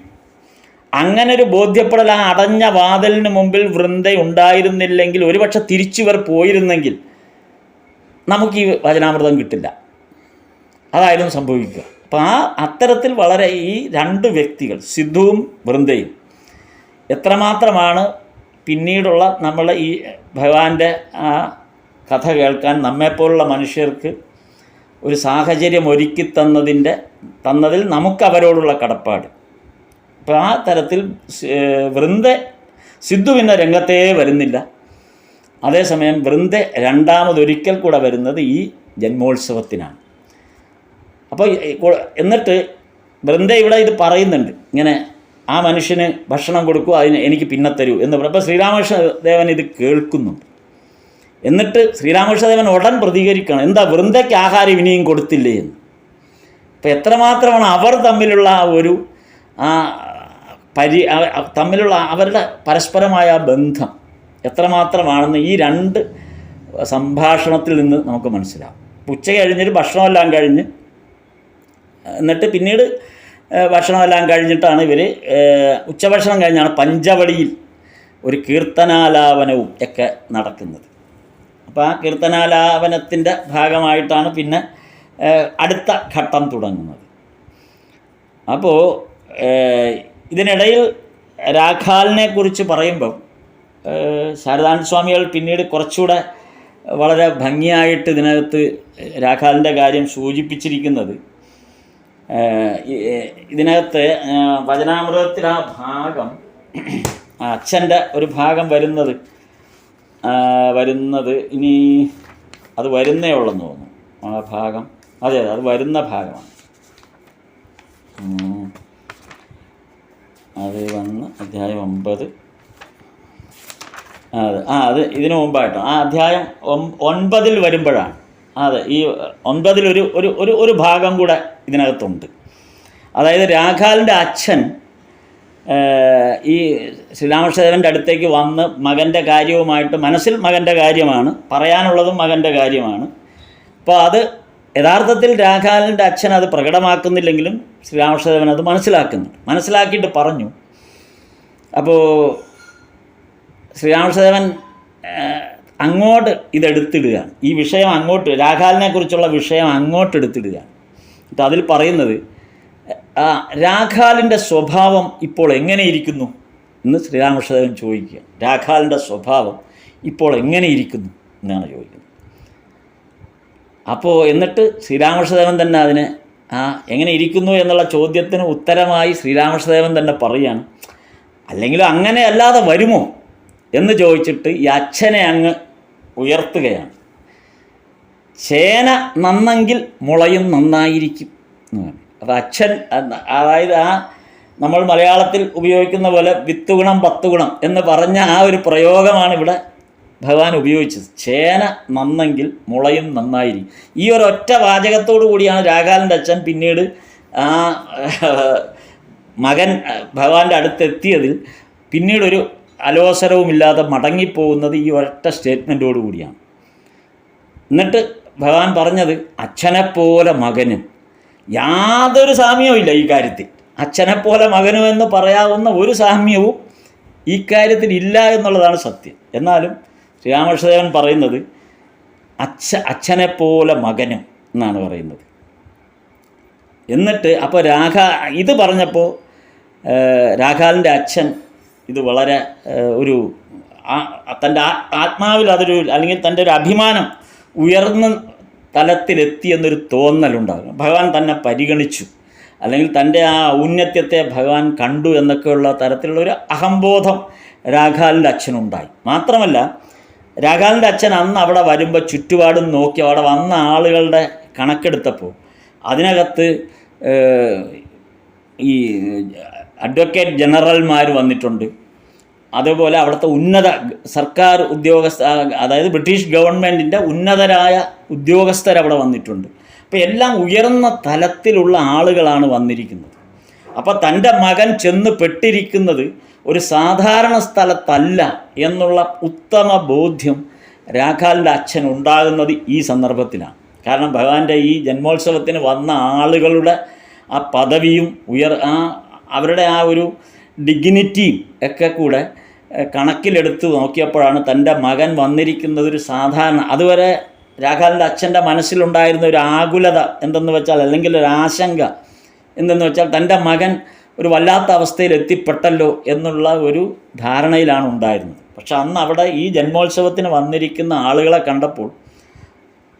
അങ്ങനെ ഒരു ബോധ്യപ്പെടൽ ആ അടഞ്ഞ വാതിലിന് മുമ്പിൽ വൃന്ദ ഉണ്ടായിരുന്നില്ലെങ്കിൽ, ഒരുപക്ഷെ തിരിച്ചിവർ പോയിരുന്നെങ്കിൽ നമുക്ക് ഈ വചനാമൃതം കിട്ടില്ല. അതായിരുന്നു സംഭവിക്കുക. അപ്പോൾ അത്തരത്തിൽ വളരെ ഈ രണ്ട് വ്യക്തികൾ, സിദ്ധുവും വൃന്ദയും, എത്രമാത്രമാണ് പിന്നീടുള്ള നമ്മളെ ഈ ഭഗവാന്റെ ആ കഥ കേൾക്കാൻ നമ്മെപ്പോലുള്ള മനുഷ്യർക്ക് ഒരു സാഹചര്യം ഒരുക്കി തന്നതിൽ നമുക്ക് അവരോടുള്ള കടപ്പാട്. അപ്പോൾ ആ തരത്തിൽ സിദ്ധു പിന്നെ രംഗത്തേ വരുന്നില്ല. അതേസമയം വൃന്ദ രണ്ടാമതൊരിക്കൽ കൂടെ വരുന്നത് ഈ ജന്മോത്സവത്തിനാണ്. അപ്പോൾ എന്നിട്ട് വൃന്ദ ഇവിടെ ഇത് പറയുന്നുണ്ട്, ഇങ്ങനെ ആ മനുഷ്യന് ഭക്ഷണം കൊടുക്കൂ, അതിന് എനിക്ക് പിന്നെ തരൂ എന്ന് പറയും. അപ്പോൾ ശ്രീരാമകൃഷ്ണദേവൻ ഇത് കേൾക്കുന്നുണ്ട്. എന്നിട്ട് ശ്രീരാമകൃഷ്ണദേവൻ ഉടൻ പ്രതികരിക്കണം, എന്താ വൃന്ദയ്ക്ക് ആഹാരം ഇനിയും കൊടുത്തില്ലേ എന്ന്. അപ്പോൾ എത്രമാത്രമാണ് അവർ തമ്മിലുള്ള ആ ഒരു തമ്മിലുള്ള അവരുടെ പരസ്പരമായ ബന്ധം എത്രമാത്രമാണെന്ന് ഈ രണ്ട് സംഭാഷണത്തിൽ നിന്ന് നമുക്ക് മനസ്സിലാവും. ഉച്ച കഴിഞ്ഞിട്ട് ഭക്ഷണമെല്ലാം കഴിഞ്ഞ്, എന്നിട്ട് പിന്നീട് ഭക്ഷണമെല്ലാം കഴിഞ്ഞിട്ടാണ് ഇവർ ഉച്ചഭക്ഷണം കഴിഞ്ഞാണ് പഞ്ചവടിയിൽ ഒരു കീർത്തനാലാപനവും ഒക്കെ നടക്കുന്നത്. അപ്പോൾ ആ കീർത്തനാലാപനത്തിൻ്റെ ഭാഗമായിട്ടാണ് പിന്നെ അടുത്ത ഘട്ടം തുടങ്ങുന്നത്. അപ്പോൾ ഇതിനിടയിൽ രാഖാലിനെ കുറിച്ച് പറയുമ്പം ശാരദാനന്ദ സ്വാമികൾ പിന്നീട് കുറച്ചുകൂടെ വളരെ ഭംഗിയായിട്ട് ഇതിനകത്ത് രാഖാലിൻ്റെ കാര്യം സൂചിപ്പിച്ചിരിക്കുന്നത്, ഇതിനകത്ത് വചനാമൃതത്തിൽ ആ ഭാഗം, അച്ഛൻ്റെ ഒരു ഭാഗം വരുന്നത് ഇനി അത് വരുന്നേ ഉള്ളെന്ന് തോന്നുന്നു. ആ ഭാഗം അതെ, അത് വരുന്ന ഭാഗമാണ്. അത് വന്ന് അധ്യായം 9, അത് ഇതിനു മുമ്പായിട്ടോ, ആ അധ്യായം 9 വരുമ്പോഴാണ്. അതെ, ഈ 9 ഒരു ഭാഗം കൂടെ ഇതിനകത്തുണ്ട്. അതായത് രാഖാലിൻ്റെ അച്ഛൻ ഈ ശ്രീരാമകൃഷ്ണദേവൻ്റെ അടുത്തേക്ക് വന്ന് മകൻ്റെ കാര്യവുമായിട്ട്, മനസ്സിൽ മകൻ്റെ കാര്യമാണ്, പറയാനുള്ളതും മകൻ്റെ കാര്യമാണ്. അപ്പോൾ അത് യഥാർത്ഥത്തിൽ രാഖാലിൻ്റെ അച്ഛൻ അത് പ്രകടമാക്കുന്നില്ലെങ്കിലും ശ്രീരാമകൃഷ്ണദേവൻ അത് മനസ്സിലാക്കിയിട്ട് പറഞ്ഞു. അപ്പോൾ ശ്രീരാമകൃഷ്ണദേവൻ അങ്ങോട്ട് ഇതെടുത്തിടുകയാണ്, ഈ വിഷയം അങ്ങോട്ട്, രാഖാലിനെ കുറിച്ചുള്ള വിഷയം അങ്ങോട്ട് എടുത്തിടുകയാണ്. എന്നിട്ട് അതിൽ പറയുന്നത്, രാഖാലിൻ്റെ സ്വഭാവം ഇപ്പോൾ എങ്ങനെയിരിക്കുന്നു എന്ന് ശ്രീരാമകൃഷ്ണദേവൻ ചോദിക്കുക. രാഖാലിൻ്റെ സ്വഭാവം ഇപ്പോൾ എങ്ങനെയിരിക്കുന്നു എന്നാണ് ചോദിക്കുന്നത്. അപ്പോൾ എന്നിട്ട് ശ്രീരാമകൃഷ്ണദേവൻ തന്നെ അതിന് എങ്ങനെ ഇരിക്കുന്നു എന്നുള്ള ചോദ്യത്തിന് ഉത്തരമായി ശ്രീരാമകൃഷ്ണദേവൻ തന്നെ പറയുകയാണ്, അല്ലെങ്കിലും അങ്ങനെ അല്ലാതെ വരുമോ എന്ന് ചോദിച്ചിട്ട് ഈ അച്ഛനെ അങ്ങ് ഉയർത്തുകയാണ്. ചേന നന്നെങ്കിൽ മുളയും നന്നായിരിക്കും എന്ന് പറഞ്ഞു. അപ്പോൾ അച്ഛൻ, അതായത് നമ്മൾ മലയാളത്തിൽ ഉപയോഗിക്കുന്ന പോലെ 10 ഗുണം 10 ഗുണം എന്ന് പറഞ്ഞ ആ ഒരു പ്രയോഗമാണ് ഇവിടെ ഭഗവാൻ ഉപയോഗിച്ചത്. ചേന നന്നെങ്കിൽ മുളയും നന്നായിരിക്കും. ഈ ഒരു ഒറ്റ വാചകത്തോടു കൂടിയാണ് രാഖാലിൻ്റെ അച്ഛൻ പിന്നീട് ആ മകൻ ഭഗവാന്റെ അടുത്തെത്തിയതിൽ പിന്നീടൊരു അലോസരവുമില്ലാതെ മടങ്ങിപ്പോകുന്നത് ഈ ഒറ്റ സ്റ്റേറ്റ്മെൻറ്റോടു കൂടിയാണ്. എന്നിട്ട് ഭഗവാൻ പറഞ്ഞത് അച്ഛനെപ്പോലെ മകനും. യാതൊരു സാമ്യവും ഇല്ല ഈ കാര്യത്തിൽ. അച്ഛനെപ്പോലെ മകനും എന്ന് പറയാവുന്ന ഒരു സാമ്യവും ഈ കാര്യത്തിൽ ഇല്ല എന്നുള്ളതാണ് സത്യം. എന്നാലും ശ്രീരാമകൃഷ്ണദേവൻ പറയുന്നത് അച്ഛനെപ്പോലെ മകനും എന്നാണ് പറയുന്നത്. എന്നിട്ട് അപ്പോൾ ഇത് പറഞ്ഞപ്പോൾ രാഘാലിൻ്റെ അച്ഛൻ ഇത് വളരെ ഒരു തൻ്റെ ആത്മാവിൽ അതൊരു, അല്ലെങ്കിൽ തൻ്റെ ഒരു അഭിമാനം ഉയർന്ന തലത്തിലെത്തിയെന്നൊരു തോന്നലുണ്ടാകും. ഭഗവാൻ തന്നെ പരിഗണിച്ചു, അല്ലെങ്കിൽ തൻ്റെ ആ ഔന്നത്യത്തെ ഭഗവാൻ കണ്ടു എന്നൊക്കെയുള്ള തരത്തിലുള്ളൊരു അഹംബോധം രാഘാലിൻ്റെ അച്ഛനുണ്ടായി. മാത്രമല്ല രാഘാലിൻ്റെ അച്ഛൻ അന്ന് അവിടെ വരുമ്പോൾ ചുറ്റുപാടും നോക്കി അവിടെ വന്ന ആളുകളുടെ കണക്കെടുത്തപ്പോൾ അതിനകത്ത് ഈ അഡ്വക്കേറ്റ് ജനറൽമാർ വന്നിട്ടുണ്ട്, അതേപോലെ അവിടുത്തെ ഉന്നത സർക്കാർ അതായത് ബ്രിട്ടീഷ് ഗവൺമെൻറ്റിൻ്റെ ഉന്നതരായ ഉദ്യോഗസ്ഥരവിടെ വന്നിട്ടുണ്ട്. അപ്പോൾ എല്ലാം ഉയർന്ന തലത്തിലുള്ള ആളുകളാണ് വന്നിരിക്കുന്നത്. അപ്പോൾ തൻ്റെ മകൻ ചെന്ന് പെട്ടിരിക്കുന്നത് ഒരു സാധാരണ സ്ഥലത്തല്ല എന്നുള്ള ഉത്തമ ബോധ്യം രാഘാലിൻ്റെ അച്ഛൻ ഉണ്ടാകുന്നത് ഈ സന്ദർഭത്തിലാണ്. കാരണം ഭഗവാന്റെ ഈ ജന്മോത്സവത്തിന് വന്ന ആളുകളുടെ ആ പദവിയും അവരുടെ ആ ഒരു ഡിഗ്നിറ്റിയും ഒക്കെ കൂടെ കണക്കിലെടുത്ത് നോക്കിയപ്പോഴാണ് തൻ്റെ മകൻ വന്നിരിക്കുന്നത് ഒരു സാധാരണ, അതുവരെ രാഘാലിൻ്റെ അച്ഛൻ്റെ മനസ്സിലുണ്ടായിരുന്ന ഒരു ആകുലത എന്തെന്ന് വെച്ചാൽ, അല്ലെങ്കിൽ ഒരു ആശങ്ക എന്തെന്ന് വെച്ചാൽ, തൻ്റെ മകൻ ഒരു വല്ലാത്ത അവസ്ഥയിൽ എത്തിപ്പെട്ടല്ലോ എന്നുള്ള ഒരു ധാരണയിലാണ് ഉണ്ടായിരുന്നത്. പക്ഷെ അന്ന് അവിടെ ഈ ജന്മോത്സവത്തിന് വന്നിരിക്കുന്ന ആളുകളെ കണ്ടപ്പോൾ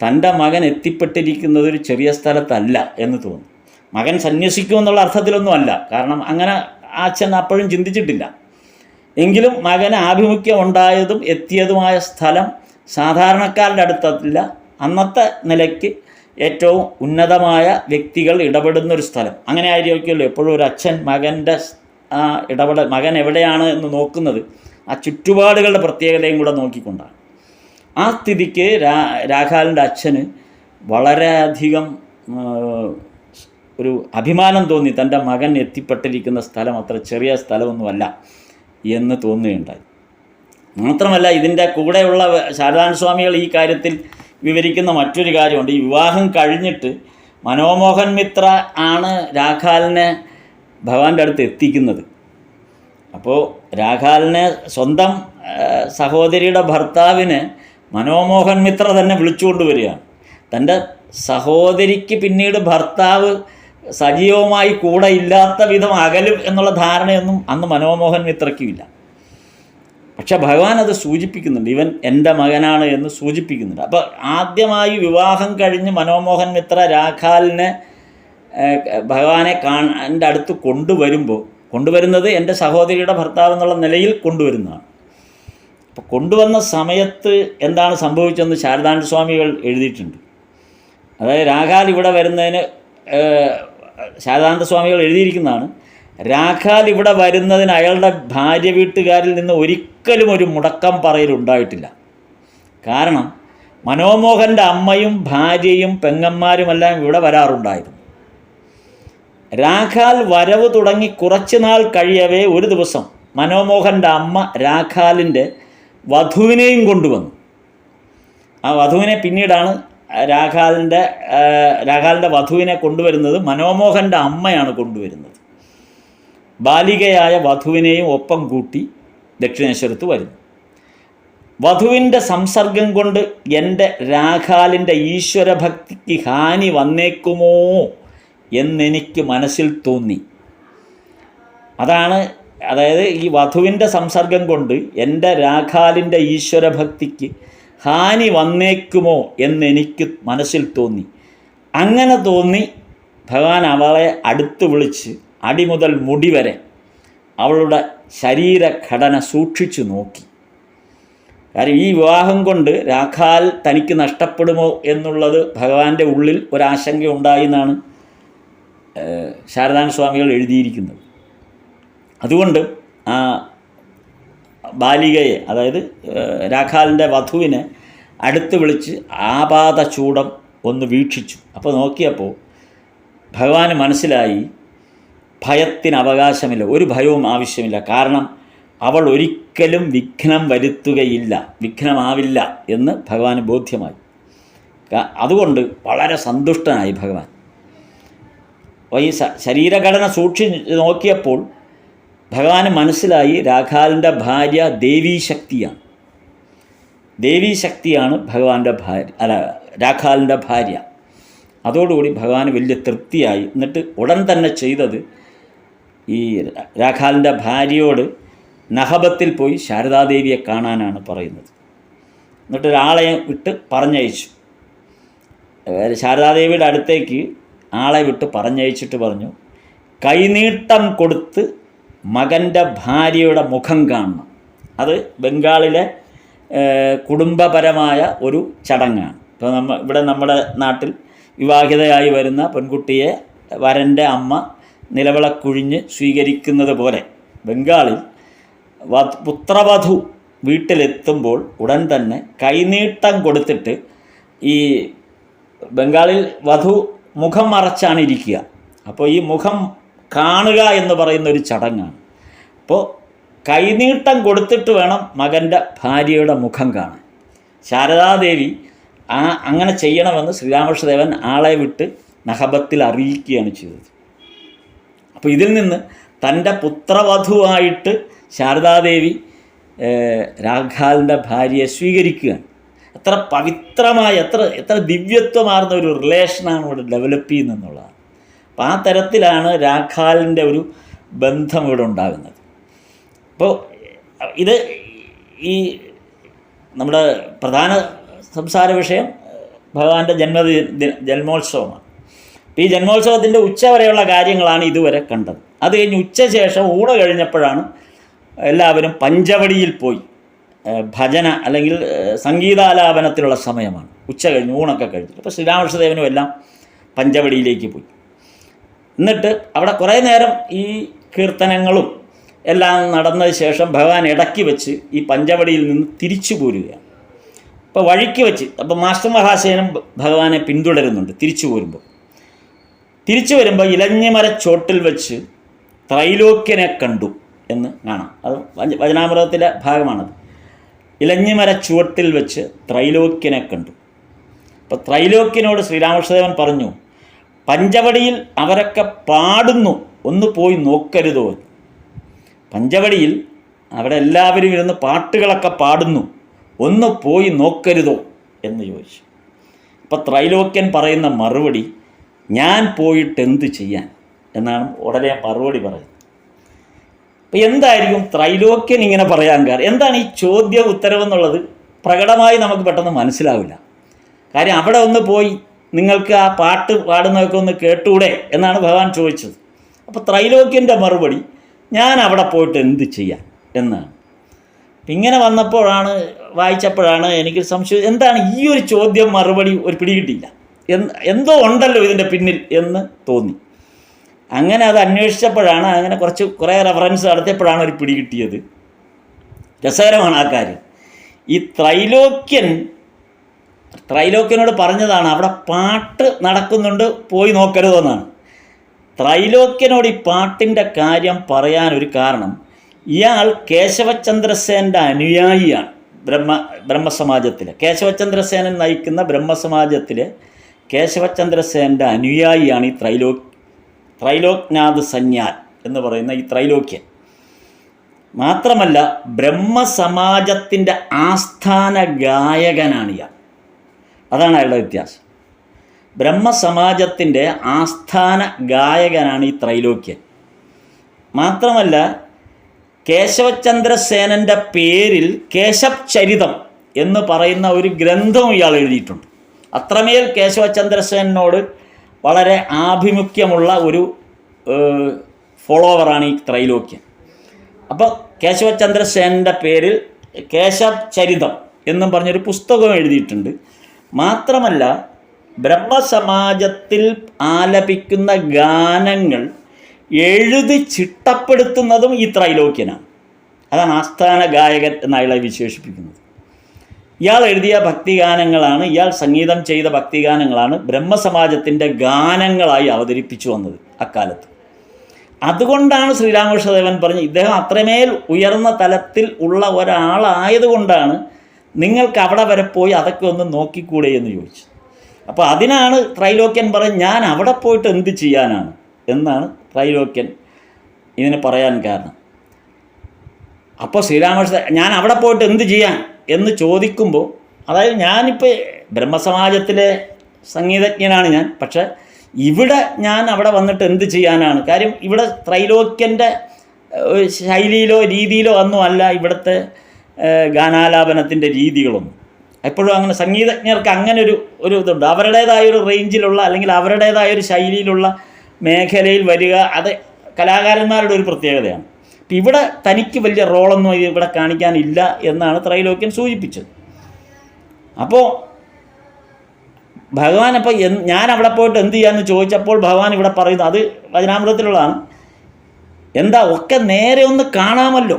തൻ്റെ മകൻ എത്തിപ്പെട്ടിരിക്കുന്നത് ഒരു ചെറിയ സ്ഥലത്തല്ല എന്ന് തോന്നി. മകൻ സന്യസിക്കുമെന്നുള്ള അർത്ഥത്തിലൊന്നും അല്ല, കാരണം അങ്ങനെ അച്ഛൻ അപ്പോഴും ചിന്തിച്ചിട്ടില്ല. എങ്കിലും മകന് ആഭിമുഖ്യം ഉണ്ടായതും എത്തിയതുമായ സ്ഥലം സാധാരണക്കാരുടെ അടുത്തല്ല, അന്നത്തെ നിലയ്ക്ക് ഏറ്റവും ഉന്നതമായ വ്യക്തികൾ ഇടപെടുന്നൊരു സ്ഥലം. അങ്ങനെ ആയിരിക്കുമല്ലോ എപ്പോഴും ഒരു അച്ഛൻ മകൻ്റെ മകൻ എവിടെയാണ് എന്ന് നോക്കുന്നത് ആ ചുറ്റുപാടുകളുടെ പ്രത്യേകതയും കൂടെ നോക്കിക്കൊണ്ടാണ്. ആ സ്ഥിതിക്ക് രാഘാലിൻ്റെ അച്ഛന് വളരെയധികം ഒരു അഭിമാനം തോന്നി, തൻ്റെ മകൻ എത്തിപ്പെട്ടിരിക്കുന്ന സ്ഥലം അത്ര ചെറിയ സ്ഥലമൊന്നുമല്ല എന്ന് തോന്നുകയുണ്ടായി. മാത്രമല്ല ഇതിൻ്റെ കൂടെയുള്ള ശാരദാനന്ദ സ്വാമികൾ ഈ കാര്യത്തിൽ വിവരിക്കുന്ന മറ്റൊരു കാര്യമുണ്ട്. ഈ വിവാഹം കഴിഞ്ഞിട്ട് മനോമോഹൻ മിത്ര ആണ് രാഘാലിനെ ഭഗവാന്റെ അടുത്ത് എത്തിക്കുന്നത്. അപ്പോൾ രാഘാലിനെ സ്വന്തം സഹോദരിയുടെ ഭർത്താവിനെ മനോമോഹൻ മിത്ര തന്നെ വിളിച്ചുകൊണ്ട് വരികയാണ്. തൻ്റെ സഹോദരിക്ക് പിന്നീട് ഭർത്താവ് സജീവമായി കൂടെ ഇല്ലാത്ത വിധം അകലും എന്നുള്ള ധാരണയൊന്നും അന്ന് മനോമോഹൻ മിത്രയ്ക്കുമില്ല. പക്ഷെ ഭഗവാൻ അത് സൂചിപ്പിക്കുന്നുണ്ട്, ഇവൻ എൻ്റെ മകനാണ് എന്ന് സൂചിപ്പിക്കുന്നുണ്ട്. അപ്പോൾ ആദ്യമായി വിവാഹം കഴിഞ്ഞ് മനോമോഹൻ മിത്ര രാഘാലിനെ ഭഗവാനെ എൻ്റെ അടുത്ത് കൊണ്ടുവരുന്നത് എൻ്റെ സഹോദരിയുടെ ഭർത്താവ് എന്നുള്ള നിലയിൽ കൊണ്ടുവരുന്നതാണ്. അപ്പോൾ കൊണ്ടുവന്ന സമയത്ത് എന്താണ് സംഭവിച്ചതെന്ന് ശാരദാനന്ദ സ്വാമികൾ എഴുതിയിട്ടുണ്ട്. അതായത് രാഘാൽ ഇവിടെ വരുന്നതിന് ശാരദാനന്ദ സ്വാമികൾ എഴുതിയിരിക്കുന്നതാണ്, രാഘാൽ ഇവിടെ വരുന്നതിന് അയാളുടെ ഭാര്യ വീട്ടുകാരിൽ നിന്ന് ഒരിക്കലും ഒരു മുടക്കം പറയലുണ്ടായിട്ടില്ല. കാരണം മനോമോഹൻ്റെ അമ്മയും ഭാര്യയും പെങ്ങന്മാരുമെല്ലാം ഇവിടെ വരാറുണ്ടായിരുന്നു. രാഘാൽ വരവ് തുടങ്ങി കുറച്ച് നാൾ കഴിയവേ ഒരു ദിവസം മനോമോഹൻ്റെ അമ്മ രാഘാലിൻ്റെ വധുവിനെയും കൊണ്ടുവന്നു. ആ വധുവിനെ പിന്നീടാണ് രാഘാലിൻ്റെ വധുവിനെ കൊണ്ടുവരുന്നത് മനോമോഹൻ്റെ അമ്മയാണ് കൊണ്ടുവരുന്നത്. ബാലികയായ വധുവിനെയും ഒപ്പം കൂട്ടി ദക്ഷിണേശ്വരത്ത് വരുന്നു. വധുവിൻ്റെ സംസർഗം കൊണ്ട് എൻ്റെ രാഘാലിൻ്റെ ഈശ്വരഭക്തിക്ക് ഹാനി വന്നേക്കുമോ എന്നെനിക്ക് മനസ്സിൽ തോന്നി. അതായത് ഈ വധുവിൻ്റെ സംസർഗം കൊണ്ട് എൻ്റെ രാഘാലിൻ്റെ ഈശ്വരഭക്തിക്ക് ഹാനി വന്നേക്കുമോ എന്നെനിക്ക് മനസ്സിൽ തോന്നി. അങ്ങനെ തോന്നി ഭഗവാൻ അവളെ അടുത്ത് വിളിച്ച് അടി മുതൽ മുടി വരെ അവളുടെ ശരീരഘടന സൂക്ഷിച്ചു നോക്കി. കാരണം ഈ വിവാഹം കൊണ്ട് രാഘാൽ തനിക്ക് നഷ്ടപ്പെടുമോ എന്നുള്ളത് ഭഗവാന്റെ ഉള്ളിൽ ഒരാശങ്ക ഉണ്ടായി എന്നാണ് ശാരദാനന്ദ സ്വാമികൾ എഴുതിയിരിക്കുന്നത്. അതുകൊണ്ട് ആ ബാലികയെ, അതായത് രാഘാലിൻ്റെ വധുവിനെ അടുത്ത് വിളിച്ച് ആപാദചൂടം ഒന്ന് വീക്ഷിച്ചു. അപ്പോൾ നോക്കിയപ്പോൾ ഭഗവാന് മനസ്സിലായി ഭയത്തിന് അവകാശമില്ല, ഒരു ഭയവും ആവശ്യമില്ല. കാരണം അവൾ ഒരിക്കലും വിഘ്നമാവില്ല എന്ന് ഭഗവാന് ബോധ്യമായി. അതുകൊണ്ട് വളരെ സന്തുഷ്ടനായി ഭഗവാൻ. അപ്പോൾ ഈ ശരീരഘടന സൂക്ഷിച്ച് നോക്കിയപ്പോൾ ഭഗവാന് മനസ്സിലായി രാഖാലിൻ്റെ ഭാര്യ ദേവീശക്തിയാണ്. ദേവീശക്തിയാണ് ഭഗവാന്റെ ഭാര്യ, രാഖാലിൻ്റെ ഭാര്യ. അതോടുകൂടി ഭഗവാന് വലിയ തൃപ്തിയായി. എന്നിട്ട് ഉടൻ തന്നെ ചെയ്തത് ഈ രാഖാലിൻ്റെ ഭാര്യയോട് നഹബത്തിൽ പോയി ശാരദാദേവിയെ കാണാനാണ് പറയുന്നത്. എന്നിട്ട് ഒരാളെ വിട്ട് പറഞ്ഞയച്ചു. ശാരദാദേവിയുടെ അടുത്തേക്ക് ആളെ വിട്ട് പറഞ്ഞയച്ചിട്ട് പറഞ്ഞു, കൈനീട്ടം കൊടുത്ത് മകൻ്റെ ഭാര്യയുടെ മുഖം കാണണം. അത് ബംഗാളിലെ കുടുംബപരമായ ഒരു ചടങ്ങാണ്. ഇപ്പോൾ ഇവിടെ നമ്മുടെ നാട്ടിൽ വിവാഹിതയായി വരുന്ന പെൺകുട്ടിയെ വരൻ്റെ അമ്മ നിലവിളക്കുഴിഞ്ഞ് സ്വീകരിക്കുന്നത് പോലെ ബംഗാളിൽ പുത്രവധു വീട്ടിലെത്തുമ്പോൾ ഉടൻ തന്നെ കൈനീട്ടം കൊടുത്തിട്ട്, ഈ ബംഗാളിൽ വധു മുഖം മറച്ചാണ് ഇരിക്കുക. അപ്പോൾ ഈ മുഖം കാണുക എന്ന് പറയുന്ന ഒരു ചടങ്ങാണ്. അപ്പോൾ കൈനീട്ടം കൊടുത്തിട്ട് വേണം മകൻ്റെ ഭാര്യയുടെ മുഖം കാണാൻ. ശാരദാദേവി അങ്ങനെ ചെയ്യണമെന്ന് ശ്രീരാമകൃഷ്ണദേവൻ ആളെ വിട്ട് നഹബത്തിൽ അറിയിക്കുകയാണ് ചെയ്തത്. അപ്പോൾ ഇതിൽ നിന്ന് തൻ്റെ പുത്രവധുവായിട്ട് ശാരദാദേവി രാഖാലിൻ്റെ ഭാര്യയെ സ്വീകരിക്കുകയാണ്. എത്ര പവിത്രമായ, എത്ര ദിവ്യത്വമാർന്ന ഒരു റിലേഷനാണ് ഇവിടെ ഡെവലപ്പ് ചെയ്യുന്നതെന്നുള്ളതാണ്. അപ്പോൾ ആ തരത്തിലാണ് രാഖാലിൻ്റെ ഒരു ബന്ധം ഇവിടെ ഉണ്ടാകുന്നത്. അപ്പോൾ ഇത് ഈ നമ്മുടെ പ്രധാന സംസാര വിഷയം ഭഗവാന്റെ ജന്മോത്സവമാണ്. അപ്പോൾ ഈ ജന്മോത്സവത്തിൻ്റെ ഉച്ച വരെയുള്ള കാര്യങ്ങളാണ് ഇതുവരെ കണ്ടത്. അത് കഴിഞ്ഞ് ഉച്ചശേഷം ഊണ് കഴിഞ്ഞപ്പോഴാണ് എല്ലാവരും പഞ്ചവടിയിൽ പോയി ഭജന അല്ലെങ്കിൽ സംഗീതാലാപനത്തിലുള്ള സമയമാണ്. ഉച്ച കഴിഞ്ഞ് ഊണൊക്കെ കഴിഞ്ഞിട്ട് അപ്പോൾ ശ്രീരാമകൃഷ്ണദേവനും എല്ലാം പഞ്ചവടിയിലേക്ക് പോയി. എന്നിട്ട് അവിടെ കുറേ നേരം ഈ കീർത്തനങ്ങളും എല്ലാം നടന്നതിന് ശേഷം ഭഗവാൻ ഇടയ്ക്ക് വെച്ച് ഈ പഞ്ചവടിയിൽ നിന്ന് തിരിച്ചു പോരുകയാണ്. അപ്പോൾ വഴിക്ക് വെച്ച് അപ്പോൾ മാസ്റ്റർ മഹാശയനും ഭഗവാനെ പിന്തുടരുന്നുണ്ട്. തിരിച്ചു വരുമ്പോൾ ഇലഞ്ഞിമരച്ചോട്ടിൽ വെച്ച് ത്രൈലോക്യനെ കണ്ടു എന്ന് കാണാം. അത് വചനാമൃതത്തിലെ ഭാഗമാണത്. ഇലഞ്ഞിമരച്ചുവട്ടിൽ വെച്ച് ത്രൈലോക്യനെ കണ്ടു. അപ്പോൾ ത്രൈലോക്യനോട് ശ്രീരാമകൃഷ്ണദേവൻ പറഞ്ഞു, പഞ്ചവടിയിൽ അവരൊക്കെ പാടുന്നു, ഒന്ന് പോയി നോക്കരുതോ. പഞ്ചവടിയിൽ അവിടെ എല്ലാവരും ഇരുന്ന് പാട്ടുകളൊക്കെ പാടുന്നു, ഒന്ന് പോയി നോക്കരുതോ എന്ന് ചോദിച്ചു. അപ്പോൾ ത്രൈലോക്യൻ പറയുന്ന മറുപടി, ഞാൻ പോയിട്ട് എന്ത് ചെയ്യാൻ എന്നാണ് ഉടനെ മറുപടി പറയുന്നത്. അപ്പോൾ എന്തായിരിക്കും ത്രൈലോക്യൻ ഇങ്ങനെ പറയാൻ കാരണം? എന്താണ് ഈ ചോദ്യ ഉത്തരവെന്നുള്ളത് പ്രകടമായി നമുക്ക് പെട്ടെന്ന് മനസ്സിലാവില്ല. കാര്യം അവിടെ ഒന്ന് പോയി നിങ്ങൾക്ക് ആ പാട്ട് പാടുന്നതൊക്കെ ഒന്ന് കേട്ടൂടെ എന്നാണ് ഭഗവാൻ ചോദിച്ചത്. അപ്പോൾ ത്രൈലോക്യൻ്റെ മറുപടി, ഞാൻ അവിടെ പോയിട്ട് എന്ത് ചെയ്യാൻ എന്നാണ്. ഇങ്ങനെ വായിച്ചപ്പോഴാണ് എനിക്ക് സംശയം, എന്താണ് ഈ ഒരു ചോദ്യം മറുപടി ഒരു പിടികിട്ടിയില്ല, എന്തോ ഉണ്ടല്ലോ ഇതിൻ്റെ പിന്നിൽ എന്ന് തോന്നി. അങ്ങനെ അത് അന്വേഷിച്ചപ്പോഴാണ്, അങ്ങനെ കുറേ റെഫറൻസ് നടത്തിയപ്പോഴാണ് ഒരു പിടികിട്ടിയത്. രസകരമാണ് ആ കാര്യം. ഈ ത്രൈലോക്യനോട് പറഞ്ഞതാണ് അവിടെ പാട്ട് നടക്കുന്നുണ്ട്, പോയി നോക്കരുതെന്നാണ്. ത്രൈലോക്യനോട് ഈ പാട്ടിൻ്റെ കാര്യം പറയാനൊരു കാരണം, ഇയാൾ കേശവചന്ദ്രസേൻ്റെ അനുയായിയാണ്. ബ്രഹ്മസമാജത്തിലെ കേശവചന്ദ്രസേനൻ നയിക്കുന്ന ബ്രഹ്മസമാജത്തിലെ കേശവചന്ദ്രസേൻ്റെ അനുയായിയാണ് ഈ ത്രൈലോക്നാഥ് സന്യാൽ എന്ന് പറയുന്ന ഈ ത്രൈലോക്യൻ. മാത്രമല്ല ബ്രഹ്മസമാജത്തിൻ്റെ ആസ്ഥാന ഗായകനാണ് ഇയാൾ. അതാണ് അയാളുടെ വ്യത്യാസം. ബ്രഹ്മസമാജത്തിൻ്റെ ആസ്ഥാന ഗായകനാണ് ഈ ത്രൈലോക്യൻ. മാത്രമല്ല കേശവചന്ദ്രസേനൻ്റെ പേരിൽ കേശവചരിതം എന്ന് പറയുന്ന ഒരു ഗ്രന്ഥവും ഇയാൾ എഴുതിയിട്ടുണ്ട്. അത്രമേൽ കേശവചന്ദ്രസേനോട് വളരെ ആഭിമുഖ്യമുള്ള ഒരു ഫോളോവറാണ് ഈ ത്രൈലോക്യൻ. അപ്പോൾ കേശവചന്ദ്രസേനൻ്റെ പേരിൽ കേശവചരിതം എന്നും പറഞ്ഞൊരു പുസ്തകം എഴുതിയിട്ടുണ്ട്. മാത്രമല്ല ബ്രഹ്മസമാജത്തിൽ ആലപിക്കുന്ന ഗാനങ്ങൾ എഴുതി ചിട്ടപ്പെടുത്തുന്നതും ഈ ത്രൈലോക്യനാണ്. അതാണ് ആസ്ഥാന ഗായകൻ എന്നയാളെ വിശേഷിപ്പിക്കുന്നത്. ഇയാൾ എഴുതിയ ഭക്തിഗാനങ്ങളാണ്, ഇയാൾ സംഗീതം ചെയ്ത ഭക്തിഗാനങ്ങളാണ് ബ്രഹ്മസമാജത്തിൻ്റെ ഗാനങ്ങളായി അവതരിപ്പിച്ചു വന്നത് അക്കാലത്ത്. അതുകൊണ്ടാണ് ശ്രീരാമകൃഷ്ണദേവൻ പറഞ്ഞ്, ഇദ്ദേഹം അത്രമേൽ ഉയർന്ന തലത്തിൽ ഉള്ള ഒരാളായതുകൊണ്ടാണ് നിങ്ങൾക്ക് അവിടെ വരെ പോയി അതൊക്കെ ഒന്ന് നോക്കിക്കൂടെ എന്ന് ചോദിച്ചു. അപ്പോൾ അതിനാണ് ത്രൈലോക്യൻ പറയും ഞാൻ അവിടെ പോയിട്ട് എന്ത് ചെയ്യാനാണ് എന്നാണ് ത്രൈലോക്യൻ ഇതിന് പറയാൻ കാരണം. അപ്പോൾ ശ്രീരാമകൃഷ്ണ ഞാൻ അവിടെ പോയിട്ട് എന്ത് ചെയ്യാൻ എന്ന് ചോദിക്കുമ്പോൾ, അതായത് ഞാനിപ്പോൾ ബ്രഹ്മസമാജത്തിലെ സംഗീതജ്ഞനാണ് ഞാൻ, പക്ഷേ ഇവിടെ ഞാൻ അവിടെ വന്നിട്ട് എന്ത് ചെയ്യാനാണ്? കാര്യം ഇവിടെ ത്രൈലോക്യൻ്റെ ശൈലിയിലോ രീതിയിലോ ഒന്നും അല്ല ഇവിടുത്തെ ഗാനാലാപനത്തിൻ്റെ രീതികളൊന്നും. എപ്പോഴും അങ്ങനെ സംഗീതജ്ഞർക്ക് അങ്ങനെ ഒരു ഇതുണ്ട്, അവരുടേതായൊരു റേഞ്ചിലുള്ള അല്ലെങ്കിൽ അവരുടേതായൊരു ശൈലിയിലുള്ള മേഖലയിൽ വരിക, അത് കലാകാരന്മാരുടെ ഒരു പ്രത്യേകതയാണ്. അപ്പം ഇവിടെ തനിക്ക് വലിയ റോളൊന്നും ഇവിടെ കാണിക്കാനില്ല എന്നാണ് ത്രൈലോക്യൻ സൂചിപ്പിച്ചത്. അപ്പോൾ ഭഗവാൻ അപ്പോൾ ഞാൻ അവിടെ പോയിട്ട് എന്ത് ചെയ്യാമെന്ന് ചോദിച്ചപ്പോൾ ഭഗവാൻ ഇവിടെ പറയുന്നത്, അത് വചനാമൃതത്തിലുള്ളതാണ്, എന്താ ഒക്കെ നേരെ ഒന്ന് കാണാമല്ലോ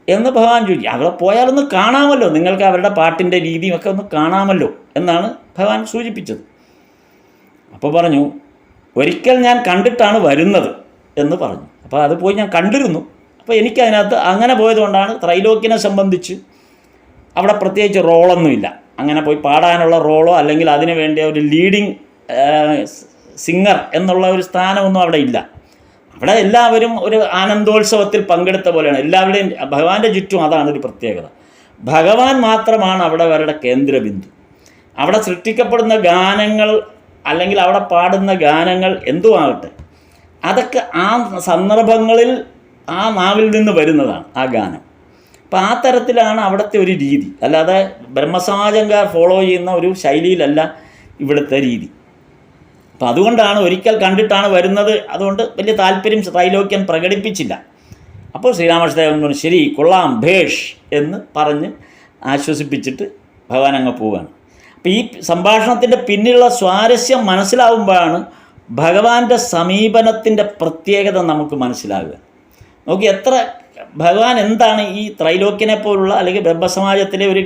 എന്ന് ഭഗവാൻ ചോദിച്ചു. അവിടെ പോയാലൊന്ന് കാണാമല്ലോ, നിങ്ങൾക്ക് അവരുടെ പാട്ടിൻ്റെ രീതിയും ഒക്കെ ഒന്ന് കാണാമല്ലോ എന്നാണ് ഭഗവാൻ സൂചിപ്പിച്ചത്. അപ്പോൾ പറഞ്ഞു ഒരിക്കൽ ഞാൻ കണ്ടിട്ടാണ് വരുന്നത് എന്ന് പറഞ്ഞു. അപ്പോൾ അത് പോയി ഞാൻ കണ്ടിരുന്നു. അപ്പോൾ എനിക്കതിനകത്ത് അങ്ങനെ പോയതുകൊണ്ടാണ് ത്രൈലോക്യനെ സംബന്ധിച്ച് അവിടെ പ്രത്യേകിച്ച് റോളൊന്നുമില്ല, അങ്ങനെ പോയി പാടാനുള്ള റോളോ അല്ലെങ്കിൽ അതിന് വേണ്ടിയ ഒരു ലീഡിങ് സിംഗർ എന്നുള്ള ഒരു സ്ഥാനമൊന്നും അവിടെ ഇല്ല. അവിടെ എല്ലാവരും ഒരു ആനന്ദോത്സവത്തിൽ പങ്കെടുത്ത പോലെയാണ്, എല്ലാവരുടെയും ഭഗവാന്റെ ചുറ്റും അതാണ് ഒരു പ്രത്യേകത. ഭഗവാൻ മാത്രമാണ് അവിടെ അവരുടെ കേന്ദ്രബിന്ദു. അവിടെ സൃഷ്ടിക്കപ്പെടുന്ന ഗാനങ്ങൾ അല്ലെങ്കിൽ അവിടെ പാടുന്ന ഗാനങ്ങൾ എന്തുമാകട്ടെ, അതൊക്കെ ആ സന്ദർഭങ്ങളിൽ ആ നാവിൽ നിന്ന് വരുന്നതാണ് ആ ഗാനം. അപ്പോൾ ആ തരത്തിലാണ് അവിടുത്തെ ഒരു രീതി, അല്ലാതെ ബ്രഹ്മസമാജംകാർ ഫോളോ ചെയ്യുന്ന ഒരു ശൈലിയിലല്ല ഇവിടുത്തെ രീതി. അപ്പോൾ അതുകൊണ്ടാണ് ഒരിക്കൽ കണ്ടിട്ടാണ് വരുന്നത്, അതുകൊണ്ട് വലിയ താല്പര്യം ത്രൈലോക്യൻ പ്രകടിപ്പിച്ചില്ല. അപ്പോൾ ശ്രീരാമകൃഷ്ണദേവൻ പറഞ്ഞു ശരി കൊള്ളാം ഭേഷ് എന്ന് പറഞ്ഞ് ആശ്വസിപ്പിച്ചിട്ട് ഭഗവാൻ അങ്ങ് പോവുകയാണ്. അപ്പോൾ ഈ സംഭാഷണത്തിൻ്റെ പിന്നിലുള്ള സ്വാരസ്യം മനസ്സിലാവുമ്പോഴാണ് ഭഗവാന്റെ സമീപനത്തിൻ്റെ പ്രത്യേകത നമുക്ക് മനസ്സിലാകുക. നോക്കി എത്ര ഭഗവാൻ എന്താണ് ഈ ത്രൈലോക്യനെ പോലുള്ള അല്ലെങ്കിൽ ബ്രഹ്മസമാജത്തിലെ ഒരു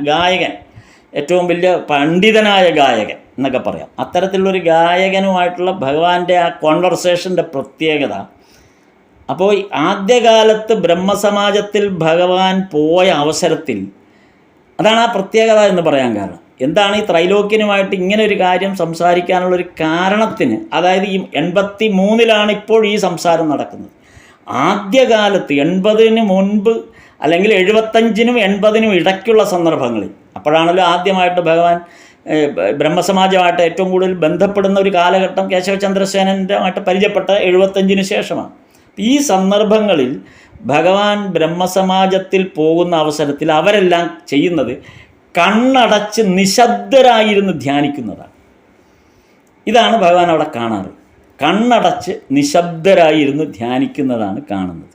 ഗായകൻ, ഏറ്റവും വലിയ പണ്ഡിതനായ ഗായകൻ എന്നൊക്കെ പറയാം, അത്തരത്തിലുള്ളൊരു ഗായകനുമായിട്ടുള്ള ഭഗവാന്റെ ആ കോൺവെർസേഷൻ്റെ പ്രത്യേകത. അപ്പോൾ ആദ്യകാലത്ത് ബ്രഹ്മസമാജത്തിൽ ഭഗവാൻ പോയ അവസരത്തിൽ അതാണ് ആ പ്രത്യേകത എന്ന് പറയാൻ കാരണം. എന്താണ് ഈ ത്രൈലോക്യനുമായിട്ട് ഇങ്ങനെ ഒരു കാര്യം സംസാരിക്കാനുള്ളൊരു കാരണത്തിന്, അതായത് ഈ 83 ഇപ്പോൾ ഈ സംസാരം നടക്കുന്നത്. ആദ്യകാലത്ത് 80-ന് മുൻപ് അല്ലെങ്കിൽ 75-നും 80-നും ഇടയ്ക്കുള്ള സന്ദർഭങ്ങളിൽ, അപ്പോഴാണല്ലോ ആദ്യമായിട്ട് ഭഗവാൻ ബ്രഹ്മസമാജമായിട്ട് ഏറ്റവും കൂടുതൽ ബന്ധപ്പെടുന്ന ഒരു കാലഘട്ടം കേശവചന്ദ്രസേനൻ്റെമായിട്ട് പരിചയപ്പെട്ട 75-ന് ശേഷമാണ്. ഈ സന്ദർഭങ്ങളിൽ ഭഗവാൻ ബ്രഹ്മസമാജത്തിൽ പോകുന്ന അവസരത്തിൽ അവരെല്ലാം ചെയ്യുന്നത് കണ്ണടച്ച് നിശബ്ദരായിരുന്ന് ധ്യാനിക്കുന്നതാണ്. ഇതാണ് ഭഗവാൻ അവിടെ കാണാറ്, കണ്ണടച്ച് നിശബ്ദരായിരുന്ന് ധ്യാനിക്കുന്നതാണ് കാണുന്നത്.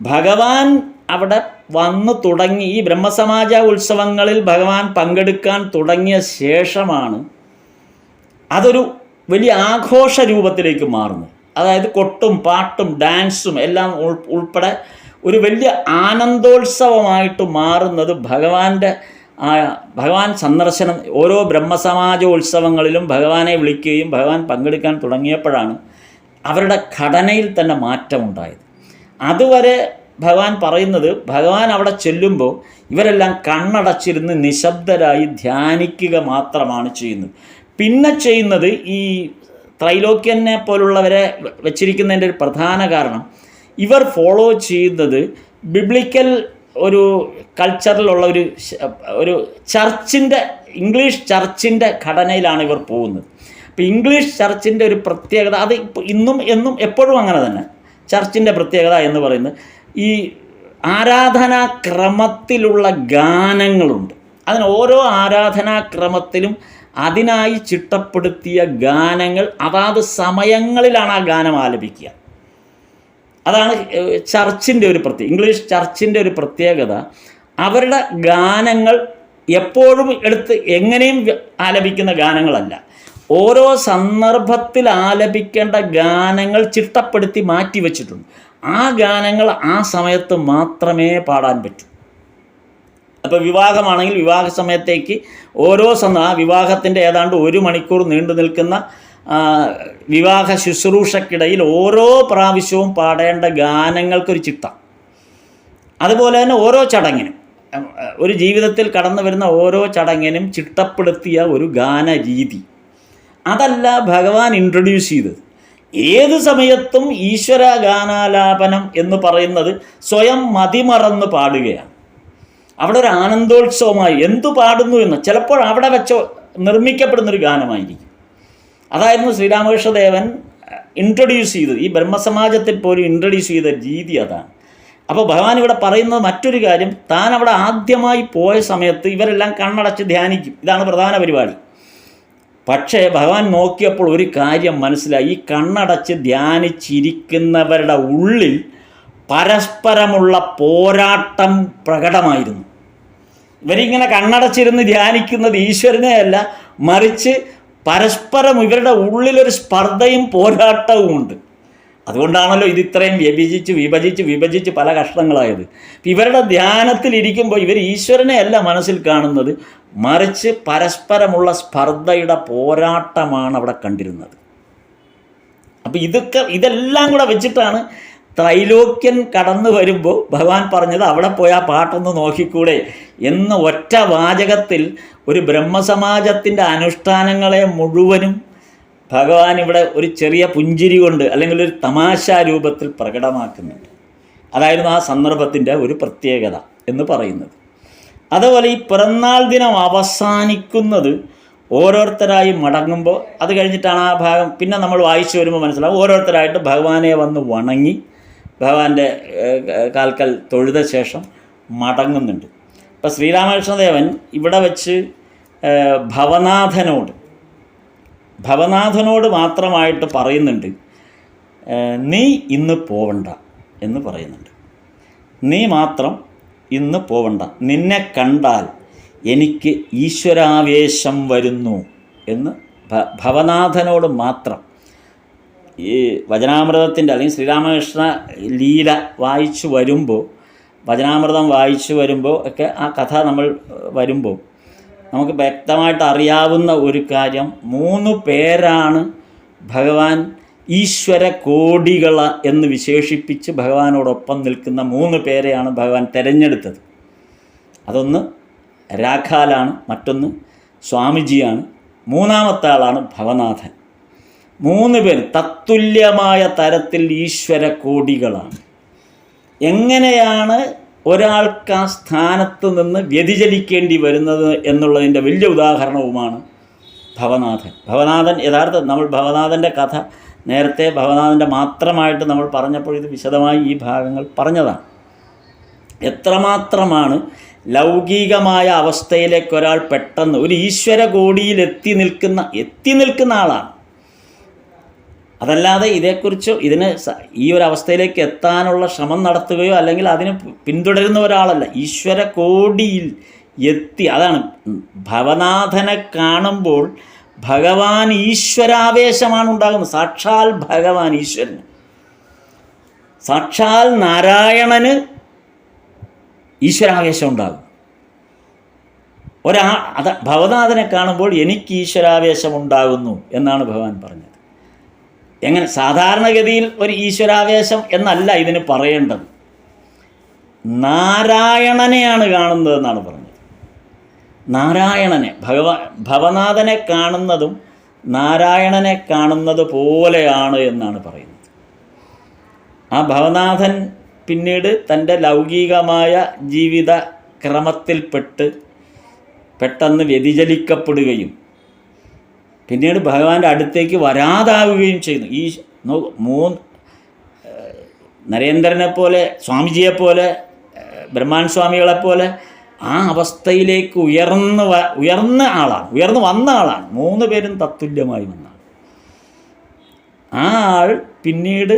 ഭഗവാൻ അവിടെ വന്നു തുടങ്ങി ഈ ബ്രഹ്മസമാജ ഉത്സവങ്ങളിൽ ഭഗവാൻ പങ്കെടുക്കാൻ തുടങ്ങിയ ശേഷമാണ് അതൊരു വലിയ ആഘോഷ രൂപത്തിലേക്ക് മാറുന്നത്. അതായത് കൊട്ടും പാട്ടും ഡാൻസും എല്ലാം ഉൾപ്പെടെ ഒരു വലിയ ആനന്ദോത്സവമായിട്ട് മാറുന്നത് ഭഗവാൻ സന്ദർശനം, ഓരോ ബ്രഹ്മസമാജോത്സവങ്ങളിലും ഭഗവാനെ വിളിക്കുകയും ഭഗവാൻ പങ്കെടുക്കാൻ തുടങ്ങിയപ്പോഴാണ് അവരുടെ ഘടനയിൽ തന്നെ മാറ്റമുണ്ടായത്. അതുവരെ ഭഗവാൻ പറയുന്നത്, ഭഗവാൻ അവിടെ ചെല്ലുമ്പോൾ ഇവരെല്ലാം കണ്ണടച്ചിരുന്ന് നിശബ്ദരായി ധ്യാനിക്കുക മാത്രമാണ് ചെയ്യുന്നത്. പിന്നെ ചെയ്യുന്നത് ഈ ത്രൈലോക്യനെ പോലുള്ളവരെ വെച്ചിരിക്കുന്നതിൻ്റെ ഒരു പ്രധാന കാരണം, ഇവർ ഫോളോ ചെയ്യുന്നത് ബിബ്ലിക്കൽ ഒരു കൾച്ചറിലുള്ള ഒരു ചർച്ചിൻ്റെ, ഇംഗ്ലീഷ് ചർച്ചിൻ്റെ ഘടനയിലാണ് ഇവർ പോകുന്നത്. അപ്പോൾ ഇംഗ്ലീഷ് ചർച്ചിൻ്റെ ഒരു പ്രത്യേകത, അത് ഇന്നും എന്നും എപ്പോഴും അങ്ങനെ തന്നെ ചർച്ചിൻ്റെ പ്രത്യേകത എന്ന് പറയുന്നത് ഈ ആരാധനാക്രമത്തിലുള്ള ഗാനങ്ങളുണ്ട്. അതിന് ഓരോ ആരാധനാക്രമത്തിലും അതിനായി ചിട്ടപ്പെടുത്തിയ ഗാനങ്ങൾ അതാത് സമയങ്ങളിലാണ് ആ ഗാനം ആലപിക്കുക. അതാണ് ചർച്ചിൻ്റെ ഒരു ഇംഗ്ലീഷ് ചർച്ചിൻ്റെ ഒരു പ്രത്യേകത. അവരുടെ ഗാനങ്ങൾ എപ്പോഴും എടുത്ത് എങ്ങനെയും ആലപിക്കുന്ന ഗാനങ്ങളല്ല, ഓരോ സന്ദർഭത്തിൽ ആലപിക്കേണ്ട ഗാനങ്ങൾ ചിട്ടപ്പെടുത്തി മാറ്റി വച്ചിട്ടുണ്ട്. ആ ഗാനങ്ങൾ ആ സമയത്ത് മാത്രമേ പാടാൻ പറ്റൂ. അപ്പോൾ വിവാഹമാണെങ്കിൽ വിവാഹ സമയത്തേക്ക് ആ വിവാഹത്തിൻ്റെ ഏതാണ്ട് 1 മണിക്കൂർ നീണ്ടു നിൽക്കുന്ന വിവാഹ ശുശ്രൂഷക്കിടയിൽ ഓരോ പ്രാവശ്യവും പാടേണ്ട ഗാനങ്ങൾക്കൊരു ചിട്ട. അതുപോലെ തന്നെ ഓരോ ചടങ്ങിനും ഒരു ജീവിതത്തിൽ കടന്നു വരുന്ന ഓരോ ചടങ്ങിനും ചിട്ടപ്പെടുത്തിയ ഒരു ഗാനരീതി. അതല്ല ഭഗവാൻ ഇൻട്രൊഡ്യൂസ് ചെയ്തത്. ഏത് സമയത്തും ഈശ്വര ഗാനാലാപനം എന്ന് പറയുന്നത് സ്വയം മതിമറന്ന് പാടുകയാണ്. അവിടെ ഒരു ആനന്ദോത്സവമായി എന്തു പാടുന്നു എന്ന് ചിലപ്പോൾ അവിടെ വെച്ചോ നിർമ്മിക്കപ്പെടുന്നൊരു ഗാനമായിരിക്കും. അതായിരുന്നു ശ്രീരാമകൃഷ്ണദേവൻ ഇൻട്രൊഡ്യൂസ് ചെയ്തത്. ഈ ബ്രഹ്മസമാജത്തിൽ പോലും ഇൻട്രൊഡ്യൂസ് ചെയ്ത രീതി അതാണ്. അപ്പോൾ ഭഗവാൻ ഇവിടെ പറയുന്നത് മറ്റൊരു കാര്യം, താൻ അവിടെ ആദ്യമായി പോയ സമയത്ത് ഇവരെല്ലാം കണ്ണടച്ച് ധ്യാനിക്കും, ഇതാണ് പ്രധാന പരിപാടി. പക്ഷേ ഭഗവാൻ നോക്കിയപ്പോൾ ഒരു കാര്യം മനസ്സിലായി, ഈ കണ്ണടച്ച് ധ്യാനിച്ചിരിക്കുന്നവരുടെ ഉള്ളിൽ പരസ്പരമുള്ള പോരാട്ടം പ്രകടമായിരുന്നു. ഇവരിങ്ങനെ കണ്ണടച്ചിരുന്ന് ധ്യാനിക്കുന്നത് ഈശ്വരനെയല്ല, മറിച്ച് പരസ്പരം ഇവരുടെ ഉള്ളിലൊരു സ്പർദ്ധയും പോരാട്ടവും ഉണ്ട്. അതുകൊണ്ടാണല്ലോ ഇത് ഇത്രയും വിഭജിച്ച് പല കഷ്ണങ്ങളായത്. ഇവരുടെ ധ്യാനത്തിലിരിക്കുമ്പോൾ ഇവർ ഈശ്വരനെ അല്ല മനസ്സിൽ കാണുന്നത്, മറിച്ച് പരസ്പരമുള്ള സ്പർദ്ധയുടെ പോരാട്ടമാണ് അവിടെ കണ്ടിരുന്നത്. അപ്പം ഇതെല്ലാം കൂടെ വെച്ചിട്ടാണ് ത്രൈലോക്യൻ കടന്നു വരുമ്പോൾ ഭഗവാൻ പറഞ്ഞത് അവിടെ പോയി ആ പാട്ടൊന്ന് നോക്കിക്കൂടെ എന്ന ഒറ്റ വാചകത്തിൽ ഒരു ബ്രഹ്മസമാജത്തിൻ്റെ അനുഷ്ഠാനങ്ങളെ മുഴുവനും ഭഗവാൻ ഇവിടെ ഒരു ചെറിയ പുഞ്ചിരി കൊണ്ട് അല്ലെങ്കിൽ ഒരു തമാശ രൂപത്തിൽ പ്രകടമാക്കുന്നുണ്ട്. അതായിരുന്നു ആ സന്ദർഭത്തിൻ്റെ ഒരു പ്രത്യേകത എന്ന് പറയുന്നത്. അതുപോലെ ഈ പിറന്നാൾ ദിനം അവസാനിക്കുന്നത് ഓരോരുത്തരായി മടങ്ങുമ്പോൾ, അത് കഴിഞ്ഞിട്ടാണ് ആ ഭാഗം പിന്നെ നമ്മൾ വായിച്ചു വരുമ്പോൾ മനസ്സിലാവും, ഓരോരുത്തരായിട്ട് ഭഗവാനെ വന്ന് വണങ്ങി ഭഗവാന്റെ കാൽക്കൽ തൊഴുത ശേഷം മടങ്ങുന്നുണ്ട്. ഇപ്പോൾ ശ്രീരാമകൃഷ്ണദേവൻ ഇവിടെ വെച്ച് ഭവനാഥനോട് മാത്രമായിട്ട് പറയുന്നുണ്ട്, നീ ഇന്ന് പോവണ്ട എന്ന് പറയുന്നുണ്ട്. നീ മാത്രം ഇന്ന് പോവണ്ട, നിന്നെ കണ്ടാൽ എനിക്ക് ഈശ്വരാവേശം വരുന്നു എന്ന് ഭവനാഥനോട് മാത്രം. ഈ വചനാമൃതത്തിൻ്റെ അല്ലെങ്കിൽ ശ്രീരാമകൃഷ്ണ ലീല വായിച്ചു വരുമ്പോൾ, വചനാമൃതം വായിച്ചു വരുമ്പോൾ ഒക്കെ ആ കഥ നമ്മൾ വരുമ്പോൾ നമുക്ക് വ്യക്തമായിട്ട് അറിയാവുന്ന ഒരു കാര്യം, 3 പേരാണ് ഭഗവാൻ ഈശ്വര കോടികൾ എന്ന് വിശേഷിപ്പിച്ച് ഭഗവാനോടൊപ്പം നിൽക്കുന്ന 3 പേരെയാണ് ഭഗവാൻ തിരഞ്ഞെടുത്തത്. അതൊന്ന് രാഖാലാണ്, മറ്റൊന്ന് സ്വാമിജിയാണ്, മൂന്നാമത്തെ ആളാണ് ഭവനാഥൻ. 3 പേർ തത്തുല്യമായ തരത്തിൽ ഈശ്വര കോടികളാണ്. എങ്ങനെയാണ് ഒരാൾക്ക് ആ സ്ഥാനത്ത് നിന്ന് വ്യതിചലിക്കേണ്ടി വരുന്നത് എന്നുള്ളതിൻ്റെ വലിയ ഉദാഹരണവുമാണ് ഭവനാഥൻ. യഥാർത്ഥം നമ്മൾ ഭവനാഥൻ്റെ കഥ നേരത്തെ ഭവനാഥൻ്റെ മാത്രമായിട്ട് നമ്മൾ പറഞ്ഞപ്പോൾ ഇത് വിശദമായി ഈ ഭാഗങ്ങൾ പറഞ്ഞതാണ്. എത്രമാത്രമാണ് ലൗകികമായ അവസ്ഥയിലേക്ക് ഒരാൾ പെട്ടെന്ന് ഒരു ഈശ്വര കോടിയിൽ എത്തി നിൽക്കുന്ന ആളാണ്. അതല്ലാതെ ഈ ഒരു അവസ്ഥയിലേക്ക് എത്താനുള്ള ശ്രമം നടത്തുകയോ അല്ലെങ്കിൽ അതിനെ പിന്തുടരുന്ന ഒരാളല്ല. ഈശ്വര കോടിയിൽ എത്തി, അതാണ് ഭവനാഥനെ കാണുമ്പോൾ ഭഗവാൻ ഈശ്വരാവേശമാണ് ഉണ്ടാകുന്നത്. സാക്ഷാൽ ഭഗവാൻ ഈശ്വരന്, സാക്ഷാൽ നാരായണന് ഈശ്വരാവേശം ഉണ്ടാകും. ഭവനാഥനെ കാണുമ്പോൾ എനിക്ക് ഈശ്വരാവേശം ഉണ്ടാകുന്നു എന്നാണ് ഭഗവാൻ പറഞ്ഞത്. എങ്ങനെ സാധാരണഗതിയിൽ ഒരു ഈശ്വരാവേശം എന്നല്ല ഇതിന് പറയേണ്ടത്, നാരായണനെയാണ് കാണുന്നതെന്നാണ് പറഞ്ഞത്. നാരായണനെ ഭവനാഥനെ കാണുന്നതും നാരായണനെ കാണുന്നത് പോലെയാണ് എന്നാണ് പറയുന്നത്. ആ ഭവനാഥൻ പിന്നീട് തൻ്റെ ലൗകികമായ ജീവിത ക്രമത്തിൽപ്പെട്ട് പെട്ടെന്ന് വ്യതിചലിക്കപ്പെടുകയും പിന്നീട് ഭഗവാന്റെ അടുത്തേക്ക് വരാതാവുകയും ചെയ്യുന്നു. ഈ നരേന്ദ്രനെ പോലെ, സ്വാമിജിയെപ്പോലെ, ബ്രഹ്മാൻ സ്വാമികളെപ്പോലെ ആ അവസ്ഥയിലേക്ക് ഉയർന്നു വന്ന ആളാണ്. 3 പേരും തത്തുല്യമായി വന്നാണ്. ആ ആൾ പിന്നീട്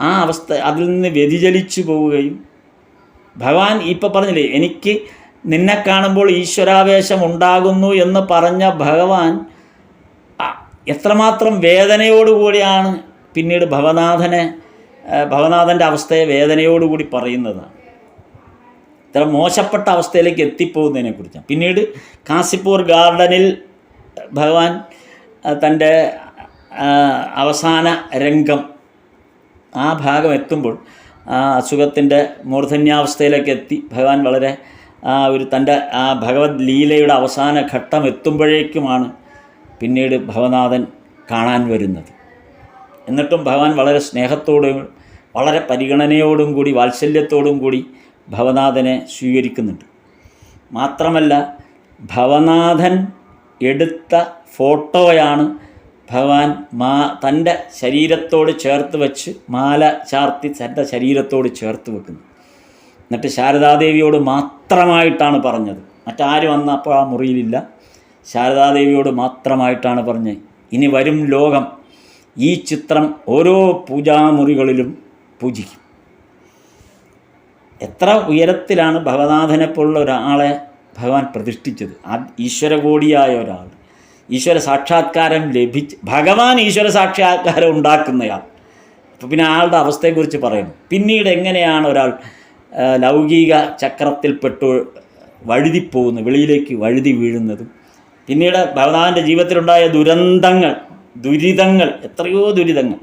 ആ അവസ്ഥ അതിൽ നിന്ന് വ്യതിചലിച്ചു പോവുകയും ഭഗവാൻ ഇപ്പം പറഞ്ഞില്ലേ, എനിക്ക് നിന്നെ കാണുമ്പോൾ ഈശ്വരാവേശം ഉണ്ടാകുന്നു എന്ന് പറഞ്ഞ ഭഗവാൻ എത്രമാത്രം വേദനയോടുകൂടിയാണ് പിന്നീട് ഭവനാഥൻ്റെ അവസ്ഥയെ വേദനയോടുകൂടി പറയുന്നതാണ്. ഇത്ര മോശപ്പെട്ട അവസ്ഥയിലേക്ക് എത്തിപ്പോകുന്നതിനെക്കുറിച്ചാണ്. പിന്നീട് കാസിപ്പൂർ ഗാർഡനിൽ ഭഗവാൻ തൻ്റെ അവസാന രംഗം ആ ഭാഗം എത്തുമ്പോൾ ആ അസുഖത്തിൻ്റെ മൂർധന്യാവസ്ഥയിലേക്ക് എത്തി ഭഗവാൻ വളരെ തൻ്റെ ആ ഭഗവത് ലീലയുടെ അവസാന ഘട്ടം എത്തുമ്പോഴേക്കുമാണ് പിന്നീട് ഭവനാഥൻ കാണാൻ വരുന്നത്. എന്നിട്ടും ഭഗവാൻ വളരെ സ്നേഹത്തോടും വളരെ പരിഗണനയോടും കൂടി വാത്സല്യത്തോടും കൂടി ഭവനാഥനെ സ്വീകരിക്കുന്നുണ്ട്. മാത്രമല്ല ഭവനാഥൻ എടുത്ത ഫോട്ടോയാണ് ഭഗവാൻ തൻ്റെ ശരീരത്തോട് ചേർത്ത് വെച്ച് മാല ചാർത്തി തൻ്റെ ശരീരത്തോട് ചേർത്ത് വെക്കുന്നു. എന്നിട്ട് ശാരദാദേവിയോട് മാത്രമായിട്ടാണ് പറഞ്ഞത്. മറ്റാരും വന്ന അപ്പോൾ ആ മുറിയിലില്ല. ശാരദാദേവിയോട് മാത്രമായിട്ടാണ് പറഞ്ഞത്, ഇനി വരും ലോകം ഈ ചിത്രം ഓരോ പൂജാമുറികളിലും പൂജിക്കും. എത്ര ഉയരത്തിലാണ് ഭവനാഥനെപ്പോലുള്ള ഒരാളെ ഭഗവാൻ പ്രതിഷ്ഠിച്ചത്. ഈശ്വരകോടിയായ ഒരാൾ, ഈശ്വര സാക്ഷാത്കാരം ഭഗവാൻ ഈശ്വര സാക്ഷാത്കാരം ഉണ്ടാക്കുന്നയാൾ. അപ്പോൾ പിന്നെ ആളുടെ അവസ്ഥയെക്കുറിച്ച് പറയണം. പിന്നീട് എങ്ങനെയാണ് ഒരാൾ ലൗകിക ചക്രത്തിൽപ്പെട്ടു വഴുതിപ്പോകുന്നത്, വെളിയിലേക്ക് വഴുതി വീഴുന്നതും, പിന്നീട് ഭഗവാന്റെ ജീവിതത്തിലുണ്ടായ ദുരിതങ്ങൾ എത്രയോ ദുരിതങ്ങൾ.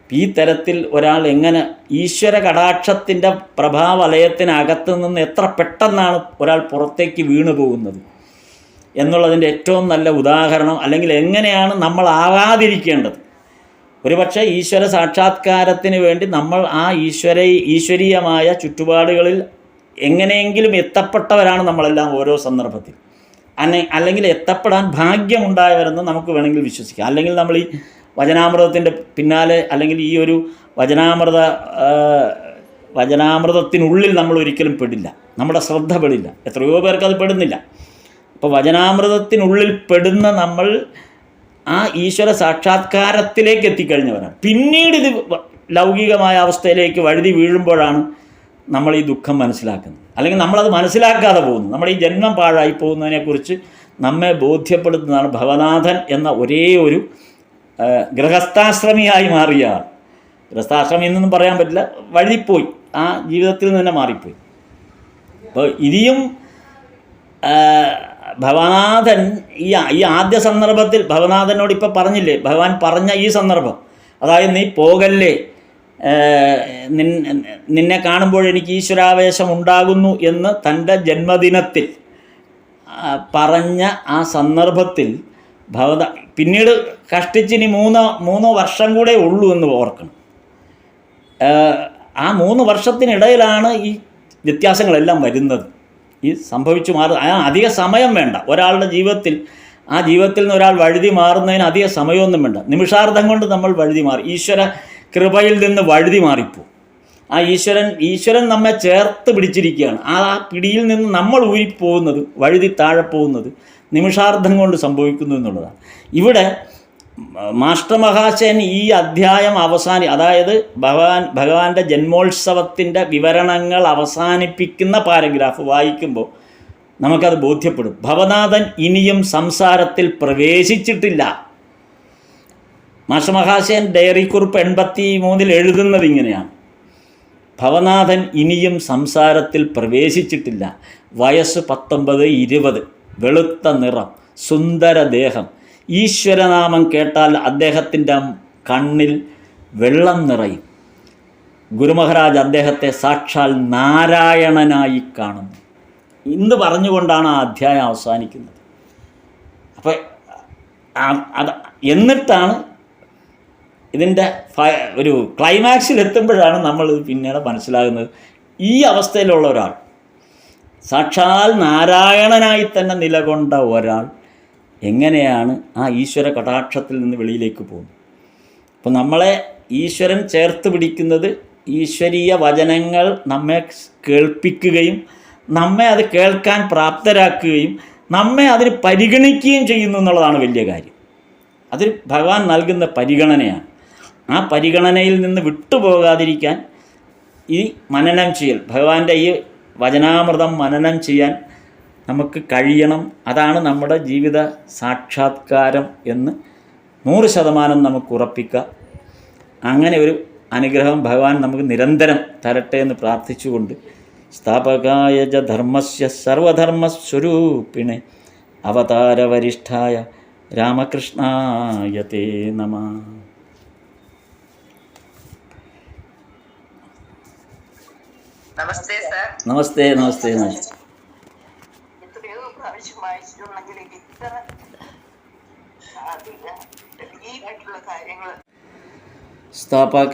ഈ തരത്തിൽ ഒരാൾ എങ്ങനെ ഈശ്വര കടാക്ഷത്തിൻ്റെ പ്രഭാവലയത്തിനകത്ത് നിന്ന് എത്ര പെട്ടെന്നാണ് ഒരാൾ പുറത്തേക്ക് വീണു പോകുന്നത് എന്നുള്ളതിൻ്റെ ഏറ്റവും നല്ല ഉദാഹരണം, അല്ലെങ്കിൽ എങ്ങനെയാണ് നമ്മൾ ആകാതിരിക്കേണ്ടത്. ഒരുപക്ഷെ ഈശ്വര സാക്ഷാത്കാരത്തിന് വേണ്ടി നമ്മൾ ആ ഈശ്വരീയമായ ചുറ്റുപാടുകളിൽ എങ്ങനെയെങ്കിലും എത്തപ്പെട്ടവരാണ് നമ്മളെല്ലാം ഓരോ സന്ദർഭത്തിൽ. അല്ലെങ്കിൽ എത്തപ്പെടാൻ ഭാഗ്യമുണ്ടായവരെന്ന് നമുക്ക് വേണമെങ്കിൽ വിശ്വസിക്കാം. അല്ലെങ്കിൽ നമ്മൾ ഈ വചനാമൃതത്തിൻ്റെ പിന്നാലെ, അല്ലെങ്കിൽ ഈ ഒരു വചനാമൃതത്തിനുള്ളിൽ നമ്മൾ ഒരിക്കലും പെടില്ല, നമ്മുടെ ശ്രദ്ധ പെടില്ല. എത്രയോ പേർക്ക് അത് പെടുന്നില്ല. അപ്പോൾ വചനാമൃതത്തിനുള്ളിൽ പെടുന്ന നമ്മൾ ആ ഈശ്വര സാക്ഷാത്കാരത്തിലേക്ക് എത്തിക്കഴിഞ്ഞവരാണ്. പിന്നീട് ഇത് ലൗകികമായ അവസ്ഥയിലേക്ക് വഴുതി വീഴുമ്പോഴാണ് നമ്മൾ ഈ ദുഃഖം മനസ്സിലാക്കുന്നത്, അല്ലെങ്കിൽ നമ്മളത് മനസ്സിലാക്കാതെ പോകുന്നു. നമ്മുടെ ഈ ജന്മം പാഴായി പോകുന്നതിനെക്കുറിച്ച് നമ്മെ ബോധ്യപ്പെടുത്തുന്നതാണ് ഭവനാഥൻ എന്ന ഒരേ ഒരു ഗൃഹസ്ഥാശ്രമിയായി മാറിയ ആൾ. ഗൃഹസ്ഥാശ്രമി എന്നൊന്നും പറയാൻ പറ്റില്ല, വഴുതിപ്പോയി, ആ ജീവിതത്തിൽ നിന്ന് തന്നെ മാറിപ്പോയി. അപ്പോൾ ഇനിയും ഭവനാഥൻ ഈ ആദ്യ സന്ദർഭത്തിൽ ഭവനാഥനോട് ഇപ്പോൾ പറഞ്ഞില്ലേ, ഭഗവാൻ പറഞ്ഞ ഈ സന്ദർഭം, അതായത് നീ പോകല്ലേ, നിന്നെ കാണുമ്പോൾ എനിക്ക് ഈശ്വരാവേശം ഉണ്ടാകുന്നു എന്ന് തൻ്റെ ജന്മദിനത്തിൽ പറഞ്ഞ ആ സന്ദർഭത്തിൽ പിന്നീട് കഷ്ടിച്ചിനി മൂന്നോ വർഷം കൂടെ ഉള്ളൂ എന്ന് ഓർക്കണം. ആ 3 വർഷത്തിനിടയിലാണ് ഈ വ്യത്യാസങ്ങളെല്ലാം വരുന്നത്, ഈ സംഭവിച്ചു അധിക സമയം വേണ്ട ഒരാളുടെ ജീവിതത്തിൽ. ആ ജീവിതത്തിൽ നിന്ന് ഒരാൾ വഴുതി മാറുന്നതിന് അധിക സമയമൊന്നും വേണ്ട. നിമിഷാർദ്ധം കൊണ്ട് നമ്മൾ വഴുതി മാറി, ഈശ്വര കൃപയിൽ നിന്ന് വഴുതി മാറിപ്പോവും. ആ ഈശ്വരൻ നമ്മെ ചേർത്ത് പിടിച്ചിരിക്കുകയാണ്. ആ പിടിയിൽ നിന്ന് നമ്മൾ ഊരിപ്പോകുന്നത്, വഴുതി താഴെ പോകുന്നത് നിമിഷാർദ്ധം കൊണ്ട് സംഭവിക്കുന്നു എന്നുള്ളതാണ്. ഇവിടെ മാസ്റ്റർ മഹാശയൻ ഈ അധ്യായം അതായത് ഭഗവാന്റെ ജന്മോത്സവത്തിൻ്റെ വിവരണങ്ങൾ അവസാനിപ്പിക്കുന്ന പാരഗ്രാഫ് വായിക്കുമ്പോൾ നമുക്കത് ബോധ്യപ്പെടും. ഭവനാഥൻ ഇനിയും സംസാരത്തിൽ പ്രവേശിച്ചിട്ടില്ല. മാസ്റ്റർ മഹാശയൻ ഡയറി കുറിപ്പ് 83 എഴുതുന്നത് ഇങ്ങനെയാണ്: ഭവനാഥൻ ഇനിയും സംസാരത്തിൽ പ്രവേശിച്ചിട്ടില്ല. വയസ്സ് 19-20, വെളുത്ത നിറം, സുന്ദര ദേഹം. ഈശ്വരനാമം കേട്ടാൽ അദ്ദേഹത്തിൻ്റെ കണ്ണിൽ വെള്ളം നിറയും. ഗുരുമഹാരാജ് അദ്ദേഹത്തെ സാക്ഷാൽ നാരായണനായി കാണുന്നു. ഇന്ന് പറഞ്ഞുകൊണ്ടാണ് ആ അധ്യായം അവസാനിക്കുന്നത്. അപ്പോൾ എന്നിട്ടാണ് ഇതിൻ്റെ ഒരു ക്ലൈമാക്സിലെത്തുമ്പോഴാണ് നമ്മൾ പിന്നീട് മനസ്സിലാകുന്നത്, ഈ അവസ്ഥയിലുള്ള ഒരാൾ, സാക്ഷാൽ നാരായണനായി തന്നെ നിലകൊണ്ട ഒരാൾ എങ്ങനെയാണ് ആ ഈശ്വര കടാക്ഷത്തിൽ നിന്ന് വെളിയിലേക്ക് പോകുന്നത്. അപ്പോൾ നമ്മളെ ഈശ്വരൻ ചേർത്ത് പിടിക്കുന്നത് ഈശ്വരീയ വചനങ്ങൾ നമ്മെ കേൾപ്പിക്കുകയും നമ്മെ അത് കേൾക്കാൻ പ്രാപ്തരാക്കുകയും നമ്മെ അതിന് പരിഗണിക്കുകയും ചെയ്യുന്നു എന്നുള്ളതാണ് വലിയ കാര്യം. അത് ഭഗവാൻ നൽകുന്ന പരിഗണനയാണ്. ആ പരിഗണനയിൽ നിന്ന് വിട്ടുപോകാതിരിക്കാൻ ഈ മനനം ചെയ്യൽ, ഭഗവാന്റെ ഈ വചനാമൃതം മനനം ചെയ്യാൻ നമുക്ക് കഴിയണം. അതാണ് നമ്മുടെ ജീവിത സാക്ഷാത്കാരം എന്ന് 100% നമുക്ക് ഉറപ്പിക്കാം. അങ്ങനെ ഒരു അനുഗ്രഹം ഭഗവാൻ നമുക്ക് നിരന്തരം തരട്ടെ എന്ന് പ്രാർത്ഥിച്ചുകൊണ്ട് സ്ഥാപകായ ച ധർമ്മസ്യ സർവധർമ്മസ്വരൂപിണേ അവതാരവരിഷ്ഠായ രാമകൃഷ്ണായ തേ നമഃ. നമസ്തേ സർ. നമസ്തേ. എത്രയോ പ്രാവശ്യം വായിച്ചിട്ടുണ്ടെങ്കിൽ ഇത്ര ഡീപ്പായിട്ടുള്ള കാര്യങ്ങൾ സ്ഥാപക